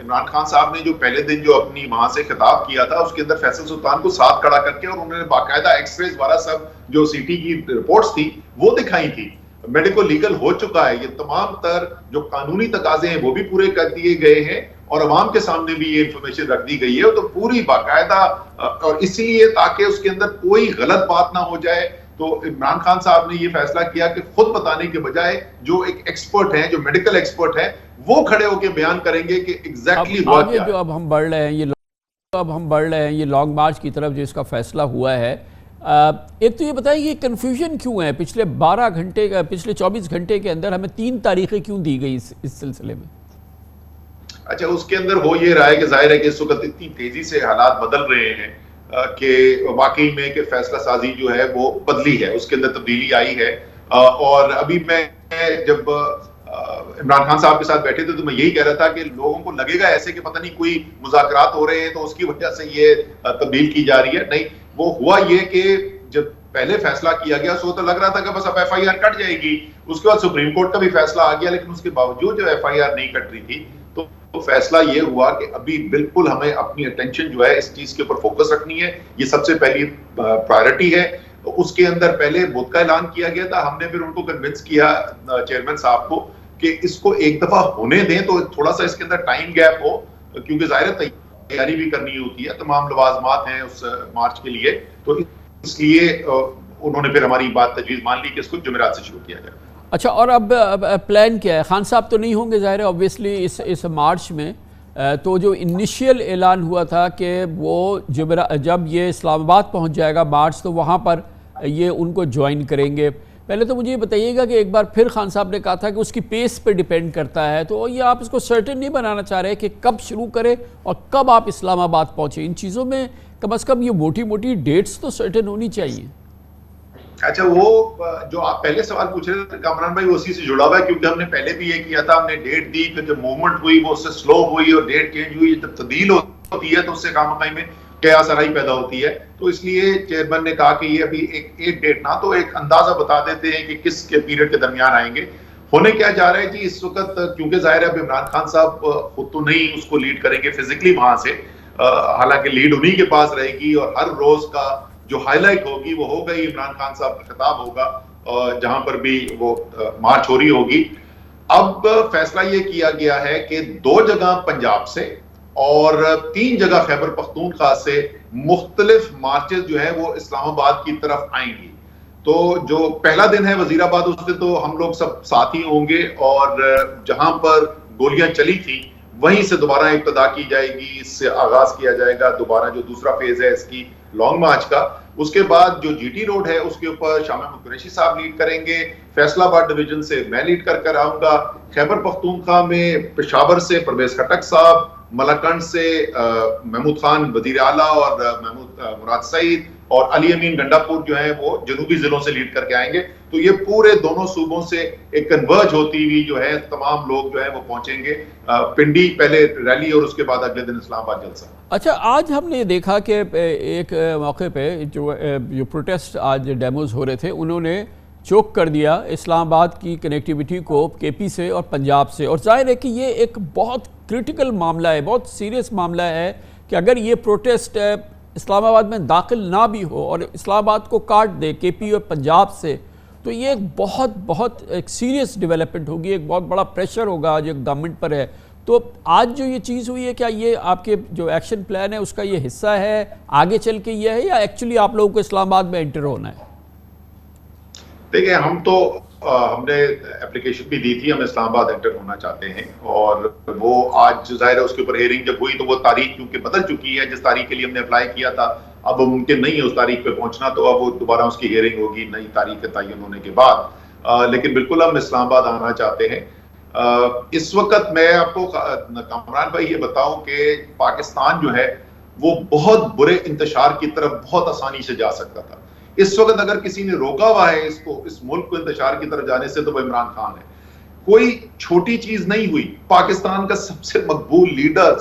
عمران خان صاحب نے جو پہلے دن جو اپنی وہاں سے خطاب کیا تھا اس کے اندر فیصل سلطان کو ساتھ کھڑا کر کے اور انہوں نے باقاعدہ ایکس ریز والا سب جو سی ٹی کی رپورٹس تھی وہ دکھائی تھی. میڈیکل لیگل ہو چکا ہے, یہ تمام تر جو قانونی تقاضے ہیں وہ بھی پورے کر دیے گئے ہیں اور عوام کے سامنے بھی یہ انفارمیشن رکھ دی گئی ہے, تو پوری باقاعدہ, اور اسی لیے تاکہ اس کے اندر کوئی غلط بات نہ ہو جائے تو عمران خان صاحب نے یہ فیصلہ کیا کہ خود بتانے کے بجائے جو ایک ایکسپرٹ ہیں, جو میڈیکل ایکسپرٹ ہیں, وہ کھڑے ہو کے بیان کریں گے کہ ایگزیکٹلی ہوا کیا ہے. جو اب ہم بڑھ رہے ہیں یہ لانگ مارچ کی طرف جو اس کا فیصلہ ہوا ہے, ایک تو یہ بتائیں یہ کنفیوژن کیوں ہے, پچھلے 24 گھنٹے کے اندر ہمیں 3 تاریخیں کیوں دی گئی اس سلسلے میں؟ اچھا, اس کے اندر ہو یہ رہا ہے کہ ظاہر ہے کہ اس وقت اتنی تیزی سے حالات بدل رہے ہیں کہ واقعی میں کہ فیصلہ سازی جو ہے وہ بدلی ہے, اس کے اندر تبدیلی آئی ہے. اور ابھی میں جب عمران خان صاحب کے ساتھ بیٹھے تھے تو میں یہی کہہ رہا تھا کہ لوگوں کو لگے گا ایسے کہ پتہ نہیں کوئی مذاکرات ہو رہے ہیں تو اس کی وجہ سے یہ تبدیل کی جا رہی ہے. نہیں, وہ ہوا یہ کہ جب پہلے فیصلہ کیا گیا اس وقت لگ رہا تھا کہ بس اب ایف آئی آر کٹ جائے گی, اس کے بعد سپریم کورٹ کا بھی فیصلہ آ گیا, لیکن اس کے باوجود جو ایف آئی آر نہیں کٹ رہی تھی تو فیصلہ یہ ہوا کہ ابھی بالکل ہمیں اپنی اٹینشن جو ہے اس چیز کے اوپر فوکس رکھنی ہے, یہ سب سے پہلی پرائرٹی ہے. اس کے اندر پہلے بدھ کا اعلان کیا گیا تھا, ہم نے پھر ان کو کنونس کیا چیئرمین صاحب کو کہ اس کو ایک دفعہ ہونے دیں تو تھوڑا سا اس کے اندر ٹائم گیپ ہو, کیونکہ ظاہر تیاری بھی کرنی ہوتی ہے, تمام لوازمات ہیں اس مارچ کے لیے, تو اس لیے انہوں نے پھر ہماری بات تجویز مان لی کہ اس کو جمعرات سے شروع کیا جائے. اچھا, اور اب پلان کیا ہے؟ خان صاحب تو نہیں ہوں گے ظاہر ہے اوبویسلی اس مارچ میں, تو جو انیشیل اعلان ہوا تھا کہ وہ جب یہ اسلام آباد پہنچ جائے گا مارچ تو وہاں پر یہ ان کو جوائن کریں گے. پہلے تو مجھے یہ بتائیے گا کہ ایک بار پھر خان صاحب نے کہا تھا کہ اس کی پیس پہ ڈیپینڈ کرتا ہے, تو یہ آپ اس کو سرٹن نہیں بنانا چاہ رہے کہ کب شروع کرے اور کب آپ اسلام آباد پہنچے؟ ان چیزوں میں کم از کم یہ موٹی ڈیٹس تو سرٹن ہونی چاہیے. اچھا وہ جو آپ پہلے سوال پوچھ رہے تھے کامران بھائی اسی سے جڑا ہوا ہے، کیونکہ ہم نے پہلے بھی یہ کیا تھا، ہم نے ڈیٹ دی، پھر جب موومنٹ ہوئی وہ اس سے سلو ہوئی اور ڈیٹ چینج ہوئی، جب تبدیل ہوتی ہے تو اس سے کام کائی میں قیاس آرائی پیدا ہوتی ہے، تو اس لیے چیئرمین نے کہا کہ یہ ابھی ایک ڈیٹ نہ تو ایک اندازہ بتا دیتے ہیں کہ کس کے پیریڈ کے درمیان آئیں گے۔ ہونے کیا جا رہا ہے جی اس وقت، کیونکہ ظاہر ہے اب عمران خان صاحب خود تو نہیں اس کو لیڈ کریں گے فزیکلی وہاں سے، حالانکہ لیڈ انہی کے پاس رہے گی، اور ہر روز کا جو ہائی لائٹ ہوگی وہ ہوگا ہی عمران خان صاحب کا خطاب ہوگا جہاں پر بھی وہ مارچ ہو رہی ہوگی۔ اب فیصلہ یہ کیا گیا ہے کہ 2 جگہ پنجاب سے اور 3 جگہ خیبر پختونخوا سے مختلف مارچز جو ہیں وہ اسلام آباد کی طرف آئیں گی۔ تو جو پہلا دن ہے وزیر آباد، اس دن تو ہم لوگ سب ساتھ ہی ہوں گے، اور جہاں پر گولیاں چلی تھیں وہیں سے دوبارہ ابتدا کی جائے گی، اس سے آغاز کیا جائے گا دوبارہ جو دوسرا فیز ہے اس کی لانگ مارچ کا۔ اس کے بعد جو جی ٹی روڈ ہے اس کے اوپر شاہ محمود قریشی صاحب لیڈ کریں گے، فیصل آباد ڈویژن سے میں لیڈ کر آؤں گا، خیبر پختونخوا میں پشاور سے پرویز خٹک صاحب، ملاکنڈ سے محمود خان وزیر اعلیٰ اور محمود مراد سعید، اور علی امین گنڈا پور جو ہیں وہ جنوبی ضلعوں سے لیڈ کر کے آئیں گے۔ تو یہ پورے دونوں صوبوں سے ایک کنورج ہوتی ہوئی جو ہے تمام لوگ جو ہیں وہ پہنچیں گے پنڈی، پہلے ریلی اور اس کے بعد اگلے دن اسلام آباد جلسہ۔ اچھا آج ہم نے دیکھا کہ ایک موقع پہ جو پروٹیسٹ آج ڈیموز ہو رہے تھے انہوں نے چوک کر دیا اسلام آباد کی کنیکٹیویٹی کو کے پی سے اور پنجاب سے، اور ظاہر ہے کہ یہ ایک بہت کرٹیکل معاملہ ہے، بہت سیریس معاملہ ہے کہ اگر یہ پروٹیسٹ اسلام آباد میں داخل نہ بھی ہو اور اسلام آباد کو کاٹ دے کے پی اور پنجاب سے، تو یہ ایک بہت ایک سیریس ڈیولپمنٹ ہوگی، ایک بہت بڑا پریشر ہوگا جو گورنمنٹ پر ہے۔ تو آج جو یہ چیز ہوئی ہے، کیا یہ آپ کے جو ایکشن پلان ہے اس کا یہ حصہ ہے، آگے چل کے یہ ہے، یا ایکچولی آپ لوگوں کو اسلام آباد میں انٹر ہونا ہے؟ دیکھیں ہم نے اپلیکیشن بھی دی تھی، ہم اسلام آباد انٹر ہونا چاہتے ہیں، اور وہ آج ظاہر ہے اس کے اوپر ہیئرنگ جب ہوئی تو وہ تاریخ کیونکہ بدل چکی ہے، جس تاریخ کے لیے ہم نے اپلائی کیا تھا اب ممکن نہیں ہے اس تاریخ پہ پہنچنا، تو اب وہ دوبارہ اس کی ہیئرنگ ہوگی نئی تاریخ تعین ہونے کے بعد، لیکن بالکل ہم اسلام آباد آنا چاہتے ہیں۔ اس وقت میں آپ کو کامران بھائی یہ بتاؤں کہ پاکستان جو ہے وہ بہت برے انتشار کی طرف بہت آسانی سے جا سکتا تھا۔ اس وقت اگر کسی نے روکا ہوا ہے اس ملک کو انتشار کی طرف جانے سے تو وہ عمران خان ہے۔ کوئی چھوٹی چیز نہیں ہوئی، پاکستان کا سب سے مقبول لیڈر،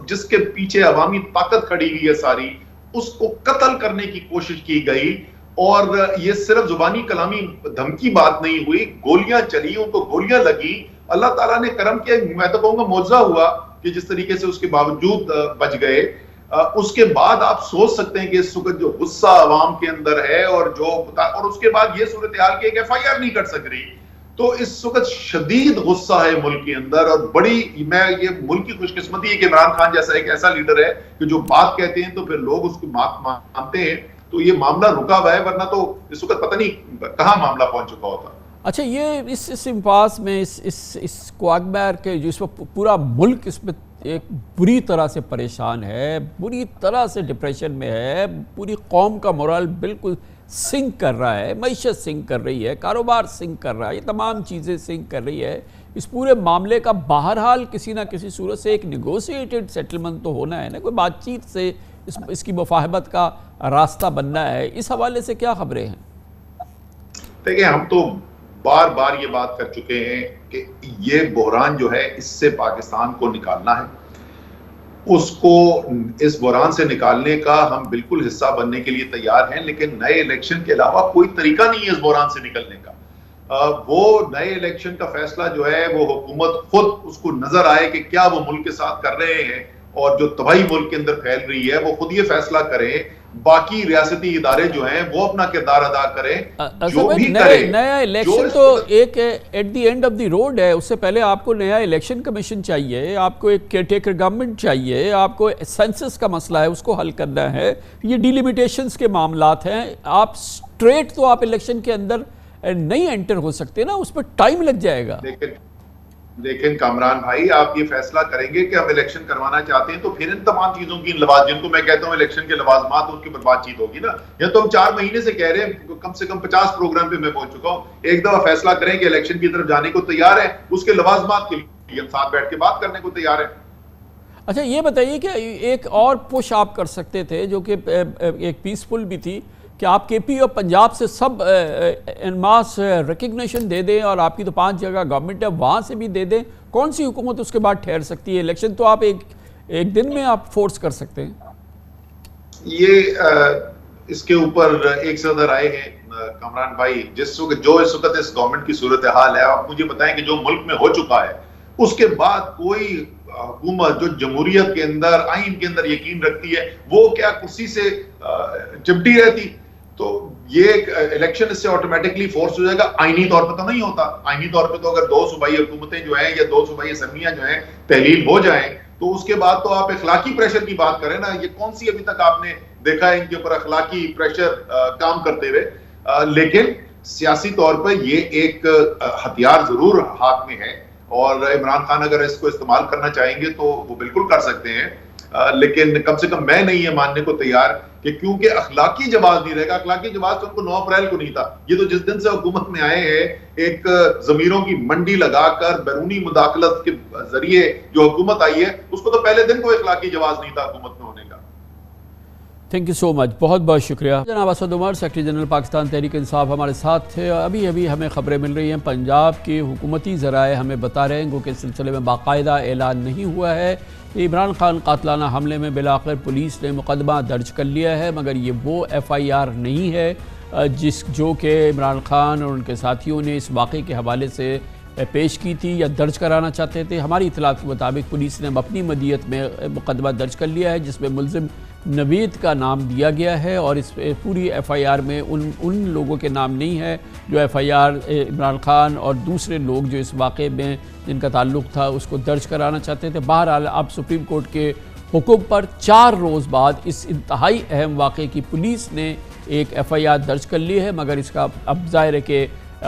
جس کے پیچھے عوامی طاقت کھڑی ہوئی ہے ساری، اس کو قتل کرنے کی کوشش کی گئی، اور یہ صرف زبانی کلامی دھمکی بات نہیں ہوئی، گولیاں چلی، ان کو گولیاں لگی، اللہ تعالیٰ نے کرم کیا، میں تو کہوں گا معجزہ ہوا کہ جس طریقے سے اس کے باوجود بچ گئے۔ اس کے بعد آپ سوچ سکتے ہیں کہ اس وقت جو غصہ عوام کے اندر ہے، اور اس کے بعد یہ صورتحال کی ایک ایف آئی آر نہیں کر سک رہی، تو اس وقت شدید غصہ ہے ملک کے اندر، اور بڑی یہ ملک کی خوش قسمتی ہے کہ عمران خان جیسا ایک ایسا لیڈر ہے کہ جو بات کہتے ہیں تو پھر لوگ اس کو مانتے ہیں، تو یہ معاملہ رکا ہوا ہے، ورنہ تو اس وقت پتہ نہیں کہاں معاملہ پہنچ چکا ہوتا۔ اچھا یہ اس امپاس میں اس کوگمیر کے جو اس وقت پورا ملک اس میں ایک بری طرح سے پریشان ہے، بری طرح سے ڈپریشن میں ہے، پوری قوم کا مورال بالکل سنک کر رہا ہے، معیشت سنک کر رہی ہے، کاروبار سنک کر رہا ہے، یہ تمام چیزیں سنک کر رہی ہے۔ اس پورے معاملے کا بہرحال کسی نہ کسی صورت سے ایک نیگوسیٹڈ سیٹلمنٹ تو ہونا ہے نا، کوئی بات چیت سے اس کی مفاہمت کا راستہ بننا ہے۔ اس حوالے سے کیا خبریں ہیں؟ دیکھیں ہم تو بار بار یہ بات کر چکے ہیں کہ یہ بحران جو ہے اس سے پاکستان کو نکالنا ہے، اس کو اس بحران سے نکالنے کا ہم بالکل حصہ بننے کے لیے تیار ہیں، لیکن نئے الیکشن کے علاوہ کوئی طریقہ نہیں ہے اس بحران سے نکلنے کا۔ وہ نئے الیکشن کا فیصلہ جو ہے وہ حکومت خود اس کو نظر آئے کہ کیا وہ ملک کے ساتھ کر رہے ہیں، اور جو تباہی ملک کے اندر پھیل رہی ہے وہ خود یہ فیصلہ کریں، باقی ریاستی ادارے جو ہیں وہ اپنا کردار ادا کریں، جو بھی کریں۔ نیا الیکشن تو ایک at the end of the road ہے، اس سے پہلے آپ کو نیا الیکشن کمیشن چاہیے، آپ کو ایک کیئر ٹیکر گورنمنٹ چاہیے، آپ کو سینسس کا مسئلہ ہے اس کو حل کرنا ہے، یہ ڈیلیمیٹیشنز کے معاملات ہیں، آپ سٹریٹ تو آپ الیکشن کے اندر نہیں انٹر ہو سکتے نا، اس پہ ٹائم لگ جائے گا۔ لیکن کامران بھائی آپ یہ فیصلہ کریں گے کہ ہم الیکشن کروانا چاہتے ہیں تو پھر ان تمام چیزوں کی جن کو میں کہتا ہوں الیکشن کے لوازمات، ان کے اوپر بات چیت ہوگی نا۔ یا تو ہم 4 مہینے سے کہہ رہے ہیں، کم سے کم 50 پروگرام پہ میں پہنچ چکا ہوں، ایک دفعہ فیصلہ کریں کہ الیکشن کی طرف جانے کو تیار ہے، اس کے لوازمات کے لیے ہم ساتھ بیٹھ کے بات کرنے کو تیار ہیں۔ اچھا یہ بتائیے کہ ایک اور پش آپ کر سکتے تھے جو کہ ایک پیسفل بھی تھی، کہ آپ کے پی اور پنجاب سے سب انماس ریکگنیشن دے دیں اور آپ کی تو 5 جگہ گورنمنٹ ہے وہاں سے بھی دے دیں؟ کون سی حکومت اس کے بعد ٹھہر سکتی ہے؟ الیکشن تو آپ ایک دن میں آپ فورس کر سکتے ہیں. یہ اس کے اوپر ایک صدر آئے ہیں کامران بھائی، اس وقت اس گورنمنٹ کی صورتحال ہے، آپ مجھے بتائیں کہ جو ملک میں ہو چکا ہے اس کے بعد کوئی حکومت جو جمہوریت کے اندر آئین کے اندر یقین رکھتی ہے وہ کیا کرسی سے چمٹی رہتی؟ تو یہ الیکشن اس سے آٹومیٹکلی فورس ہو جائے گا. آئینی طور پہ تو نہیں ہوتا. آئینی طور پہ تو اگر 2 صوبائی حکومتیں جو ہیں یا 2 صوبائی اسمبلیاں جو ہیں تحلیل ہو جائیں تو اس کے بعد تو آپ اخلاقی پریشر کی بات کریں نا. یہ کون سی ابھی تک آپ نے دیکھا ہے ان کے اوپر اخلاقی پریشر کام کرتے ہوئے؟ لیکن سیاسی طور پر یہ ایک ہتھیار ضرور ہاتھ میں ہے اور عمران خان اگر اس کو استعمال کرنا چاہیں گے تو وہ بالکل کر سکتے ہیں. لیکن کم سے کم میں نہیں یہ ماننے کو تیار کہ کیونکہ اخلاقی جواز نہیں رہے گا. اخلاقی جواز تو ان کو 9 اپریل کو نہیں تھا. یہ تو جس دن سے حکومت میں آئے ہیں ایک ضمیروں کی منڈی لگا کر بیرونی مداخلت کے ذریعے جو حکومت آئی ہے اس کو تو پہلے دن کو اخلاقی جواز نہیں تھا حکومت میں ہونے کا. تھینک یو سو مچ، بہت بہت شکریہ. جناب اسد عمر سیکرٹری جنرل پاکستان تحریک انصاف ہمارے ساتھ تھے. ابھی ہمیں خبریں مل رہی ہیں پنجاب کے حکومتی ذرائع ہمیں بتا رہے ہیں کہ اس سلسلے میں باقاعدہ اعلان نہیں ہوا ہے. عمران خان قاتلانہ حملے میں بالآخر پولیس نے مقدمہ درج کر لیا ہے، مگر یہ وہ FIR نہیں ہے جو کہ عمران خان اور ان کے ساتھیوں نے اس واقعے کے حوالے سے پیش کی تھی یا درج کرانا چاہتے تھے. ہماری اطلاعات کے مطابق پولیس نے اپنی مدیت میں مقدمہ درج کر لیا ہے جس میں ملزم نوید کا نام دیا گیا ہے اور اس پوری FIR میں ان لوگوں کے نام نہیں ہے جو FIR عمران خان اور دوسرے لوگ جو اس واقعے میں جن کا تعلق تھا اس کو درج کرانا چاہتے تھے. بہرحال اب سپریم کورٹ کے حکم پر 4 روز بعد اس انتہائی اہم واقعے کی پولیس نے ایک FIR درج کر لی ہے، مگر اس کا اب ظاہر ہے کہ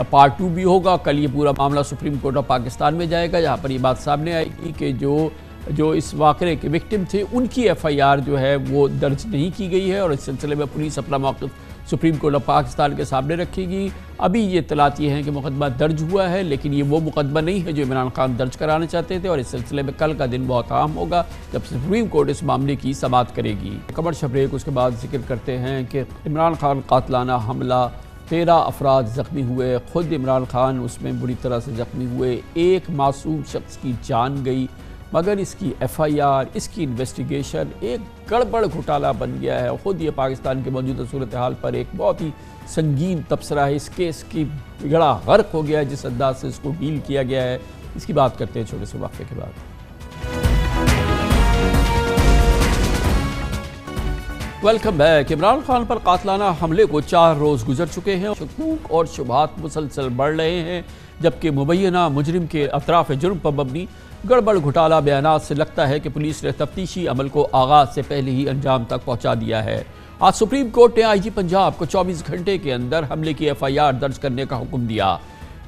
پارٹ 2 بھی ہوگا. کل یہ پورا معاملہ سپریم کورٹ آف پاکستان میں جائے گا جہاں پر یہ بات سامنے آئے گی کہ جو اس واقعے کے وکٹم تھے ان کی FIR جو ہے وہ درج نہیں کی گئی ہے اور اس سلسلے میں پولیس اپنا موقف سپریم کورٹ آف پاکستان کے سامنے رکھے گی. ابھی یہ اطلاعات یہ ہیں کہ مقدمہ درج ہوا ہے لیکن یہ وہ مقدمہ نہیں ہے جو عمران خان درج کرانا چاہتے تھے اور اس سلسلے میں کل کا دن بہت اہم ہوگا جب سپریم کورٹ اس معاملے کی سماعت کرے گی. کمرشل بریک اس کے بعد ذکر کرتے ہیں کہ عمران خان قاتلانہ حملہ 13 افراد زخمی ہوئے، خود عمران خان اس میں بری طرح سے زخمی ہوئے، ایک معصوم شخص کی جان گئی، مگر اس کی FIR اس کی انویسٹیگیشن ایک گڑبڑ گھوٹالہ بن گیا ہے. خود یہ پاکستان کے موجودہ صورتحال پر ایک بہت ہی سنگین تبصرہ ہے. اس کیس کی بگڑا غرق ہو گیا ہے جس انداز سے اس کو ڈیل کیا گیا ہے. اس کی بات کرتے ہیں چھوٹے سے وقفے کے بعد. Welcome back. عمران خان پر قاتلانہ حملے کو 4 روز گزر چکے ہیں. شکوک اور شبہات مسلسل بڑھ رہے ہیں جبکہ مبینہ مجرم کے اطراف جرم پر مبنی گڑبڑ گھوٹالہ بیانات سے لگتا ہے کہ پولیس نے تفتیشی عمل کو آغاز سے پہلے ہی انجام تک پہنچا دیا ہے. آج سپریم کورٹ نے IG پنجاب کو 24 گھنٹے کے اندر حملے کی FIR درج کرنے کا حکم دیا.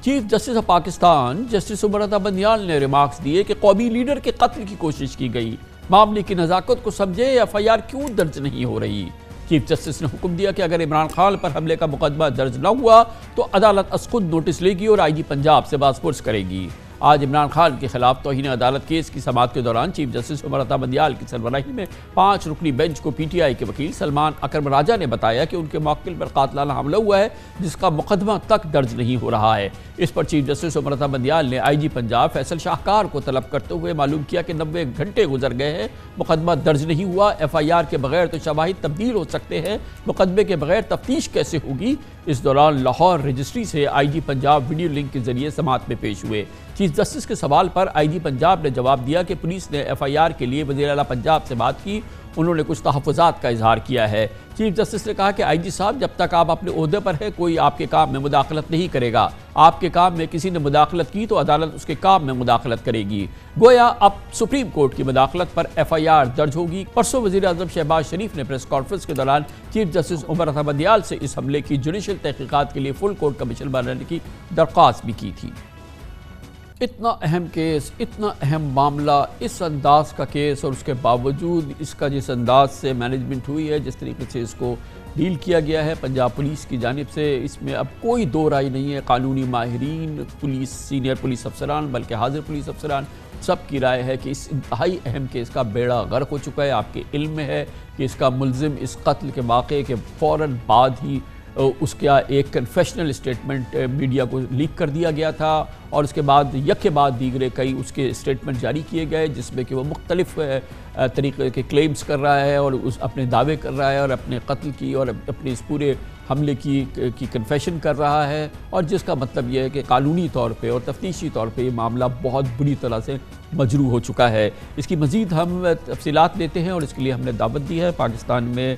Chief justice of Pakistan justice Umar Ata Bandial نے ریمارکس دیے کہ قومی لیڈر کے قتل کی کوشش کی گئی. معاملے کی نزاکت کو سمجھے FIR کیوں درج نہیں ہو رہی. چیف جسٹس نے حکم دیا کہ اگر عمران خان پر حملے کا مقدمہ درج نہ ہوا تو عدالت از خود نوٹس لے گی اور IG پنجاب سے باز پرس کرے گی. آج عمران خان کے خلاف توہین عدالت کیس کی سماعت کے دوران چیف جسٹس عمر عطا بندیال کی سربراہی میں 5 رکنی بینچ کو PTI کے وکیل سلمان اکرم راجہ نے بتایا کہ ان کے موکل پر قاتلانہ حملہ ہوا ہے جس کا مقدمہ تک درج نہیں ہو رہا ہے. اس پر چیف جسٹس عمر عطا بندیال نے IG پنجاب فیصل شاہکار کو طلب کرتے ہوئے معلوم کیا کہ 90 گھنٹے گزر گئے ہیں، مقدمہ درج نہیں ہوا. FIR کے بغیر تو شواہد تبدیل ہو سکتے ہیں، مقدمے کے بغیر تفتیش کیسے ہوگی. اس دوران لاہور رجسٹری سے IG پنجاب ویڈیو لنک کے ذریعے سماعت میں پیش ہوئے. چیف جسٹس کے سوال پر IG پنجاب نے جواب دیا کہ پولیس نے FIR کے لیے وزیر اعلیٰ پنجاب سے بات کی، انہوں نے کچھ تحفظات کا اظہار کیا ہے. چیف جسٹس نے کہا کہ IG صاحب جب تک آپ اپنے عہدے پر ہیں کوئی آپ کے کام میں مداخلت نہیں کرے گا. آپ کے کام میں کسی نے مداخلت کی تو عدالت اس کے کام میں مداخلت کرے گی. گویا اب سپریم کورٹ کی مداخلت پر FIR درج ہوگی. پرسوں وزیر اعظم شہباز شریف نے پریس کانفرنس کے دوران چیف جسٹس عمر عطا بندیال سے اس حملے کی جوڈیشل تحقیقات کے لیے فل کورٹ کمیشن بنانے کی درخواست بھی کی تھی. اتنا اہم کیس، اتنا اہم معاملہ، اس انداز کا کیس اور اس کے باوجود اس کا جس انداز سے مینجمنٹ ہوئی ہے، جس طریقے سے اس کو ڈیل کیا گیا ہے پنجاب پولیس کی جانب سے، اس میں اب کوئی دو رائے نہیں ہے. قانونی ماہرین، پولیس سینئر پولیس افسران بلکہ حاضر پولیس افسران سب کی رائے ہے کہ اس انتہائی اہم کیس کا بیڑا غرق ہو چکا ہے. آپ کے علم میں ہے کہ اس کا ملزم اس قتل کے واقعے کے فوراً بعد ہی اس کا ایک کنفیشنل اسٹیٹمنٹ میڈیا کو لیک کر دیا گیا تھا, اور اس کے بعد یکے بعد دیگرے کئی اس کے اسٹیٹمنٹ جاری کیے گئے جس میں کہ وہ مختلف طریقے کے کلیمز کر رہا ہے اور اپنے دعوے کر رہا ہے اور اپنے قتل کی اور اپنے اس پورے حملے کی کنفیشن کر رہا ہے, اور جس کا مطلب یہ ہے کہ قانونی طور پہ اور تفتیشی طور پہ یہ معاملہ بہت بری طرح سے مجروح ہو چکا ہے. اس کی مزید ہم تفصیلات لیتے ہیں, اور اس کے لیے ہم نے دعوت دی ہے پاکستان میں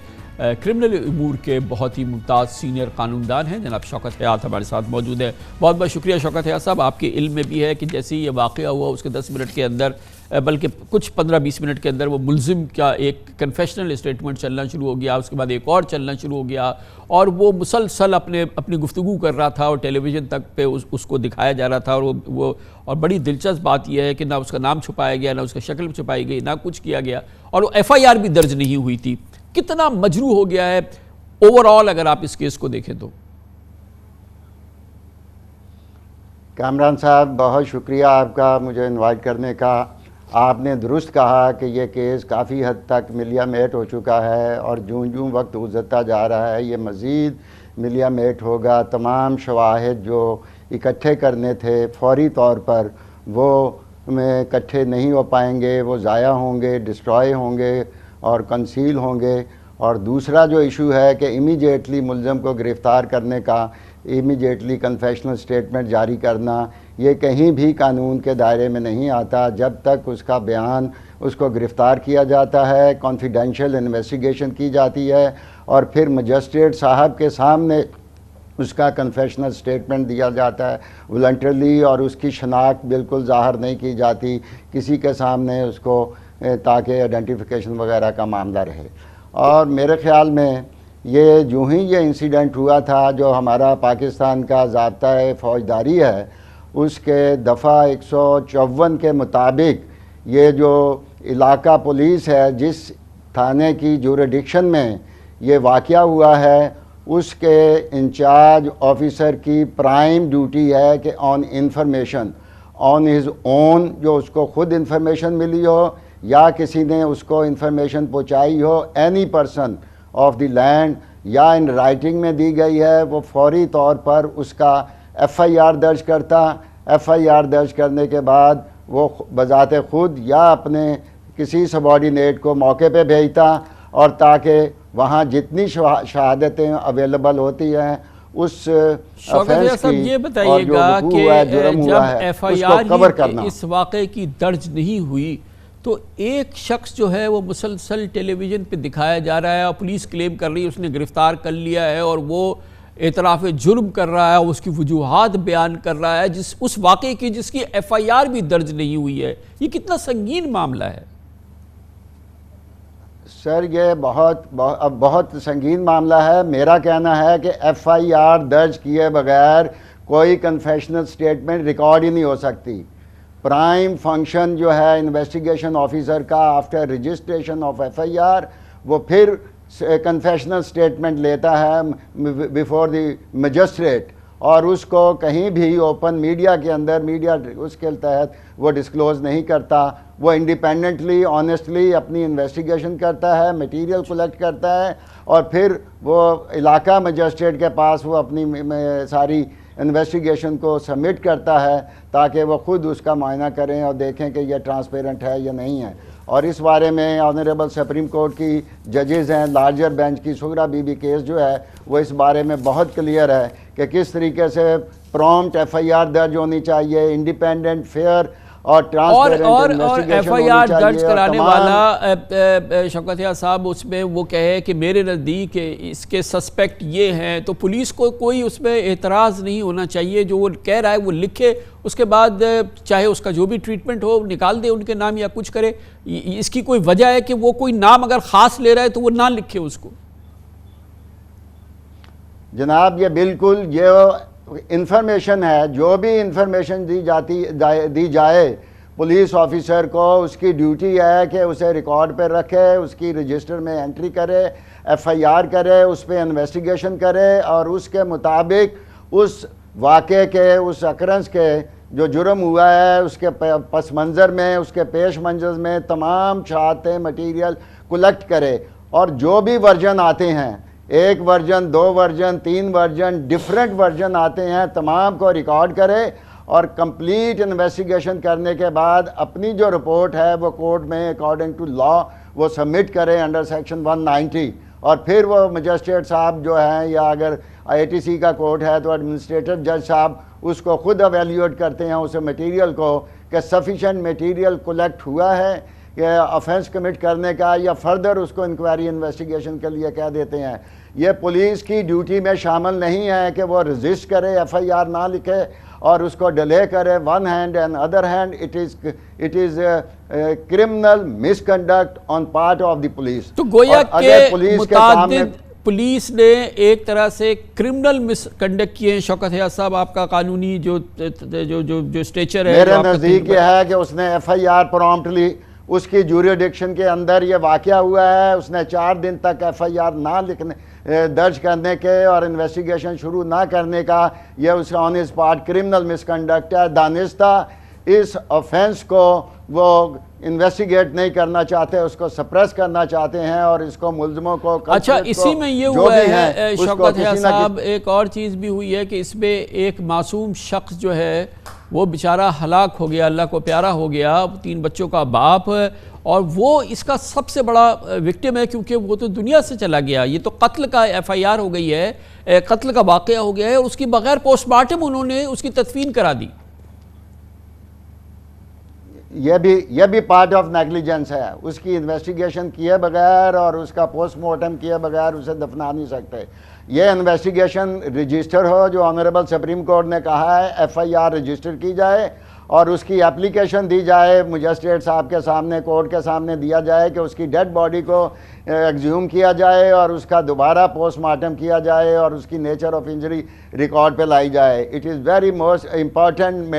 کرمنل امور کے بہت ہی ممتاز سینئر قانوندان ہیں جناب شوکت حیات ہمارے ساتھ موجود ہیں. بہت بہت شکریہ شوکت حیات صاحب. آپ کے علم میں بھی ہے کہ جیسے ہی یہ واقعہ ہوا اس کے 10 منٹ کے اندر, بلکہ کچھ 15-20 منٹ کے اندر وہ ملزم کا ایک کنفیشنل اسٹیٹمنٹ چلنا شروع ہو گیا, اس کے بعد ایک اور چلنا شروع ہو گیا, اور وہ مسلسل اپنی گفتگو کر رہا تھا اور ٹیلی ویژن تک پہ اس کو دکھایا جا رہا تھا, اور بڑی دلچسپ بات یہ ہے کہ نہ اس کا نام چھپایا گیا, نہ اس کا شکل چھپائی گئی, نہ کچھ کیا گیا, اور وہ FIR بھی درج نہیں ہوئی تھی. کتنا مجروح ہو گیا ہے اوور آل اگر آپ اس کیس کو دیکھیں تو؟ کامران صاحب بہت شکریہ آپ کا مجھے انوائٹ کرنے کا. آپ نے درست کہا کہ یہ کیس کافی حد تک ملیا میٹ ہو چکا ہے, اور جوں وقت گزرتا جا رہا ہے یہ مزید ملیا میٹ ہوگا. تمام شواہد جو اکٹھے کرنے تھے فوری طور پر وہ اکٹھے نہیں ہو پائیں گے, وہ ضائع ہوں گے, ڈسٹرائے ہوں گے اور کنسیل ہوں گے. اور دوسرا جو ایشو ہے کہ امیجیٹلی ملزم کو گرفتار کرنے کا, امیجیٹلی کنفیشنل اسٹیٹمنٹ جاری کرنا, یہ کہیں بھی قانون کے دائرے میں نہیں آتا جب تک اس کا بیان اس کو گرفتار کیا جاتا ہے, کانفیڈینشیل انویسٹیگیشن کی جاتی ہے, اور پھر مجسٹریٹ صاحب کے سامنے اس کا کنفیشنل اسٹیٹمنٹ دیا جاتا ہے والنٹرلی, اور اس کی شناخت بالکل ظاہر نہیں کی جاتی کسی کے سامنے اس کو, تاکہ آئیڈینٹیفیکیشن وغیرہ کا معاملہ رہے. اور میرے خیال میں یہ جو ہی یہ انسیڈنٹ ہوا تھا, جو ہمارا پاکستان کا ضابطۂ فوجداری ہے اس کے دفعہ 154 کے مطابق یہ جو علاقہ پولیس ہے جس تھانے کی جوریڈکشن میں یہ واقعہ ہوا ہے اس کے انچارج آفیسر کی پرائم ڈیوٹی ہے کہ on information on his own, جو اس کو خود انفارمیشن ملی ہو یا کسی نے اس کو انفارمیشن پہنچائی ہو, any person of the land یا ان رائٹنگ میں دی گئی ہے, وہ فوری طور پر اس کا FIR درج کرتا. FIR درج کرنے کے بعد وہ بذات خود یا اپنے کسی سبارڈینیٹ کو موقع پہ بھیجتا, اور تاکہ وہاں جتنی شہادتیں اویلیبل ہوتی ہیں اس افینس کی یہ اور بتائیے جو گا وقوع کہ ہوا ہے, جرم ہوا ہے, جب اس کو کور کرنا. اس واقعے کی درج نہیں ہوئی تو ایک شخص جو ہے وہ مسلسل ٹیلی ویژن پہ دکھایا جا رہا ہے, اور پولیس کلیم کر رہی ہے اس نے گرفتار کر لیا ہے, اور وہ اعتراف جرم کر رہا ہے, اس کی وجوہات بیان کر رہا ہے اس واقعے کی جس کی FIR بھی درج نہیں ہوئی ہے. یہ کتنا سنگین معاملہ ہے سر؟ یہ بہت سنگین معاملہ ہے. میرا کہنا ہے کہ FIR درج کیے بغیر کوئی کنفیشنل اسٹیٹمنٹ ریکارڈ ہی نہیں ہو سکتی. پرائم فنکشن جو ہے انویسٹیگیشن آفیسر کا آفٹر رجسٹریشن آف FIR, وہ پھر کنفیشنل اسٹیٹمنٹ لیتا ہے بیفور دی مجسٹریٹ, اور اس کو کہیں بھی اوپن میڈیا کے اندر میڈیا اس کے تحت وہ ڈسکلوز نہیں کرتا. وہ انڈیپینڈنٹلی آنیسٹلی اپنی انویسٹیگیشن کرتا ہے, مٹیریل کلیکٹ کرتا ہے, اور پھر وہ علاقہ مجسٹریٹ کے پاس وہ اپنی ساری انویسٹیگیشن کو سبمٹ کرتا ہے تاکہ وہ خود اس کا معائنہ کریں اور دیکھیں کہ یہ ٹرانسپیرنٹ ہے یا نہیں ہے. اور اس بارے میں آنریبل سپریم کورٹ کی ججز ہیں, لارجر بینچ کی سغرا بی بی کیس جو ہے وہ اس بارے میں بہت کلیئر ہے کہ کس طریقے سے پرومپٹ FIR درج ہونی چاہیے, انڈیپینڈنٹ, فیئر اور FIR درج کرانے والا شوکت حیات صاحب اس میں وہ کہے کہ میرے نزدیک اس کے سسپیکٹ یہ ہیں, تو پولیس کو کوئی اس میں اعتراض نہیں ہونا چاہیے. جو وہ کہہ رہا ہے وہ لکھے, اس کے بعد چاہے اس کا جو بھی ٹریٹمنٹ ہو نکال دے ان کے نام یا کچھ کرے. اس کی کوئی وجہ ہے کہ وہ کوئی نام اگر خاص لے رہا ہے تو وہ نہ لکھے اس کو؟ جناب یہ بالکل یہ انفارمیشن ہے, جو بھی انفارمیشن دی جائے پولیس آفیسر کو, اس کی ڈیوٹی ہے کہ اسے ریکارڈ پہ رکھے, اس کی رجسٹر میں انٹری کرے, FIR کرے, اس پہ انویسٹیگیشن کرے, اور اس کے مطابق اس واقعے کے, اس اکرنس کے جو جرم ہوا ہے اس کے پس منظر میں، اس کے پیش منظر میں تمام شہادتیں مٹیریل کلیکٹ کرے، اور جو بھی ورژن آتے ہیں، 1 version 2 version 3 version different version آتے ہیں، تمام کو ریکارڈ کرے، اور کمپلیٹ انویسٹیگیشن کرنے کے بعد اپنی جو رپورٹ ہے وہ کورٹ میں اکارڈنگ ٹو لا وہ سبمٹ کرے انڈر سیکشن 190، اور پھر وہ مجسٹریٹ صاحب جو ہیں، یا اگر ITC کا کورٹ ہے تو ایڈمنسٹریٹر جج صاحب اس کو خود ایویلیویٹ کرتے ہیں اسے مٹیریل کو کہ سفیشینٹ مٹیریل کلیکٹ ہوا ہے کہ آفینس کمٹ کرنے کا، یا فردر اس کو انکوائری انویسٹیگیشن کے لیے کہہ دیتے ہیں۔ یہ پولیس کی ڈیوٹی میں شامل نہیں ہے کہ وہ رجسٹ کرے، FIR نہ لکھے اور اس کو ڈیلے کرے one hand, and other hand it is criminal miss conduct on part of the police. تو گویا کہ متعدد پولیس نے ایک طرح سے کرمنل مس کنڈکٹ کیے ہیں۔ شوکت حیات صاحب، آپ کا قانونی جو اسٹیچر ہے، میرے نزدیک یہ ہے کہ اس نے FIR پرومپٹلی اس کی جوریڈکشن کے اندر یہ واقعہ ہوا ہے، اس نے 4 دن تک FIR نہ لکھنے درج کرنے کے اور انویسٹیگیشن شروع نہ کرنے کا، یہ اس on his part criminal misconduct ہے۔ دانستہ اس آفینس کو وہ انویسٹیگیٹ نہیں کرنا چاہتے، اس کو سپریس کرنا چاہتے ہیں، اور اس کو ملزموں کو اچھا اسی میں یہ ہوا ہے شوکت حیات صاحب، ایک اور چیز بھی ہوئی ہے کہ اس میں ایک معصوم شخص جو ہے وہ بیچارہ ہلاک ہو گیا، اللہ کو پیارا ہو گیا، 3 بچوں کا باپ، اور وہ اس کا سب سے بڑا وکٹم ہے کیونکہ وہ تو دنیا سے چلا گیا۔ یہ تو قتل کا FIR ہو گئی ہے، قتل کا واقعہ ہو گیا ہے، اور اس کی بغیر پوسٹ مارٹم انہوں نے اس کی تدفین کرا دی۔ یہ بھی پارٹ آف نیگلیجنس ہے، اس کی انویسٹیگیشن کیے بغیر اور اس کا پوسٹ مارٹم کیے بغیر اسے دفنا نہیں سکتے۔ یہ انویسٹیگیشن رجسٹر ہو، جو آنریبل سپریم کورٹ نے کہا ہے FIR رجسٹر کی جائے، اور اس کی اپلیکیشن دی جائے مجسٹریٹ صاحب کے سامنے، کورٹ کے سامنے دیا جائے کہ اس کی ڈیڈ باڈی کو ایگزیوم کیا جائے اور اس کا دوبارہ پوسٹ مارٹم کیا جائے اور اس کی نیچر آف انجری ریکارڈ پہ لائی جائے۔ It is very most important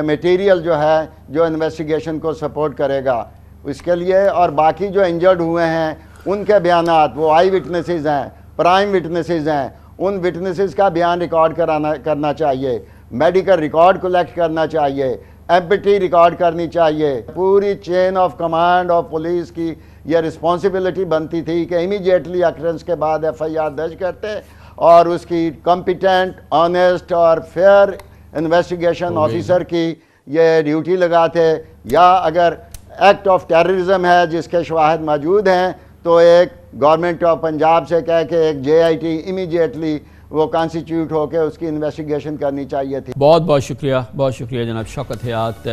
material جو ہے جو انویسٹیگیشن کو سپورٹ کرے گا اس کے لیے۔ اور باقی جو انجرڈ ہوئے ہیں ان کے بیانات، وہ آئی وٹنسز ہیں، پرائم وٹنسز ہیں، ان وٹنسز کا بیان ریکارڈ کرنا چاہیے، میڈیکل ریکارڈ کلیکٹ کرنا چاہیے، ایمپٹی ریکارڈ کرنی چاہیے۔ پوری chain of command of police کی یہ رسپانسبلٹی بنتی تھی کہ امیجیٹلی اکرنس کے بعد FIR درج کرتے اور اس کی کمپیٹنٹ، آنیسٹ اور فیئر انویسٹیگیشن آفیسر کی یہ ڈیوٹی لگاتے، یا اگر ایکٹ آف ٹیررزم ہے جس کے شواہد موجود ہیں تو ایک گورنمنٹ آف پنجاب سے کہہ کے ایک JIT امیجیٹلی وہ کانسٹیٹیوٹ ہو کے اس کی انویسٹیگیشن کرنی چاہیے تھی۔ بہت بہت شکریہ جناب شوکت حیات،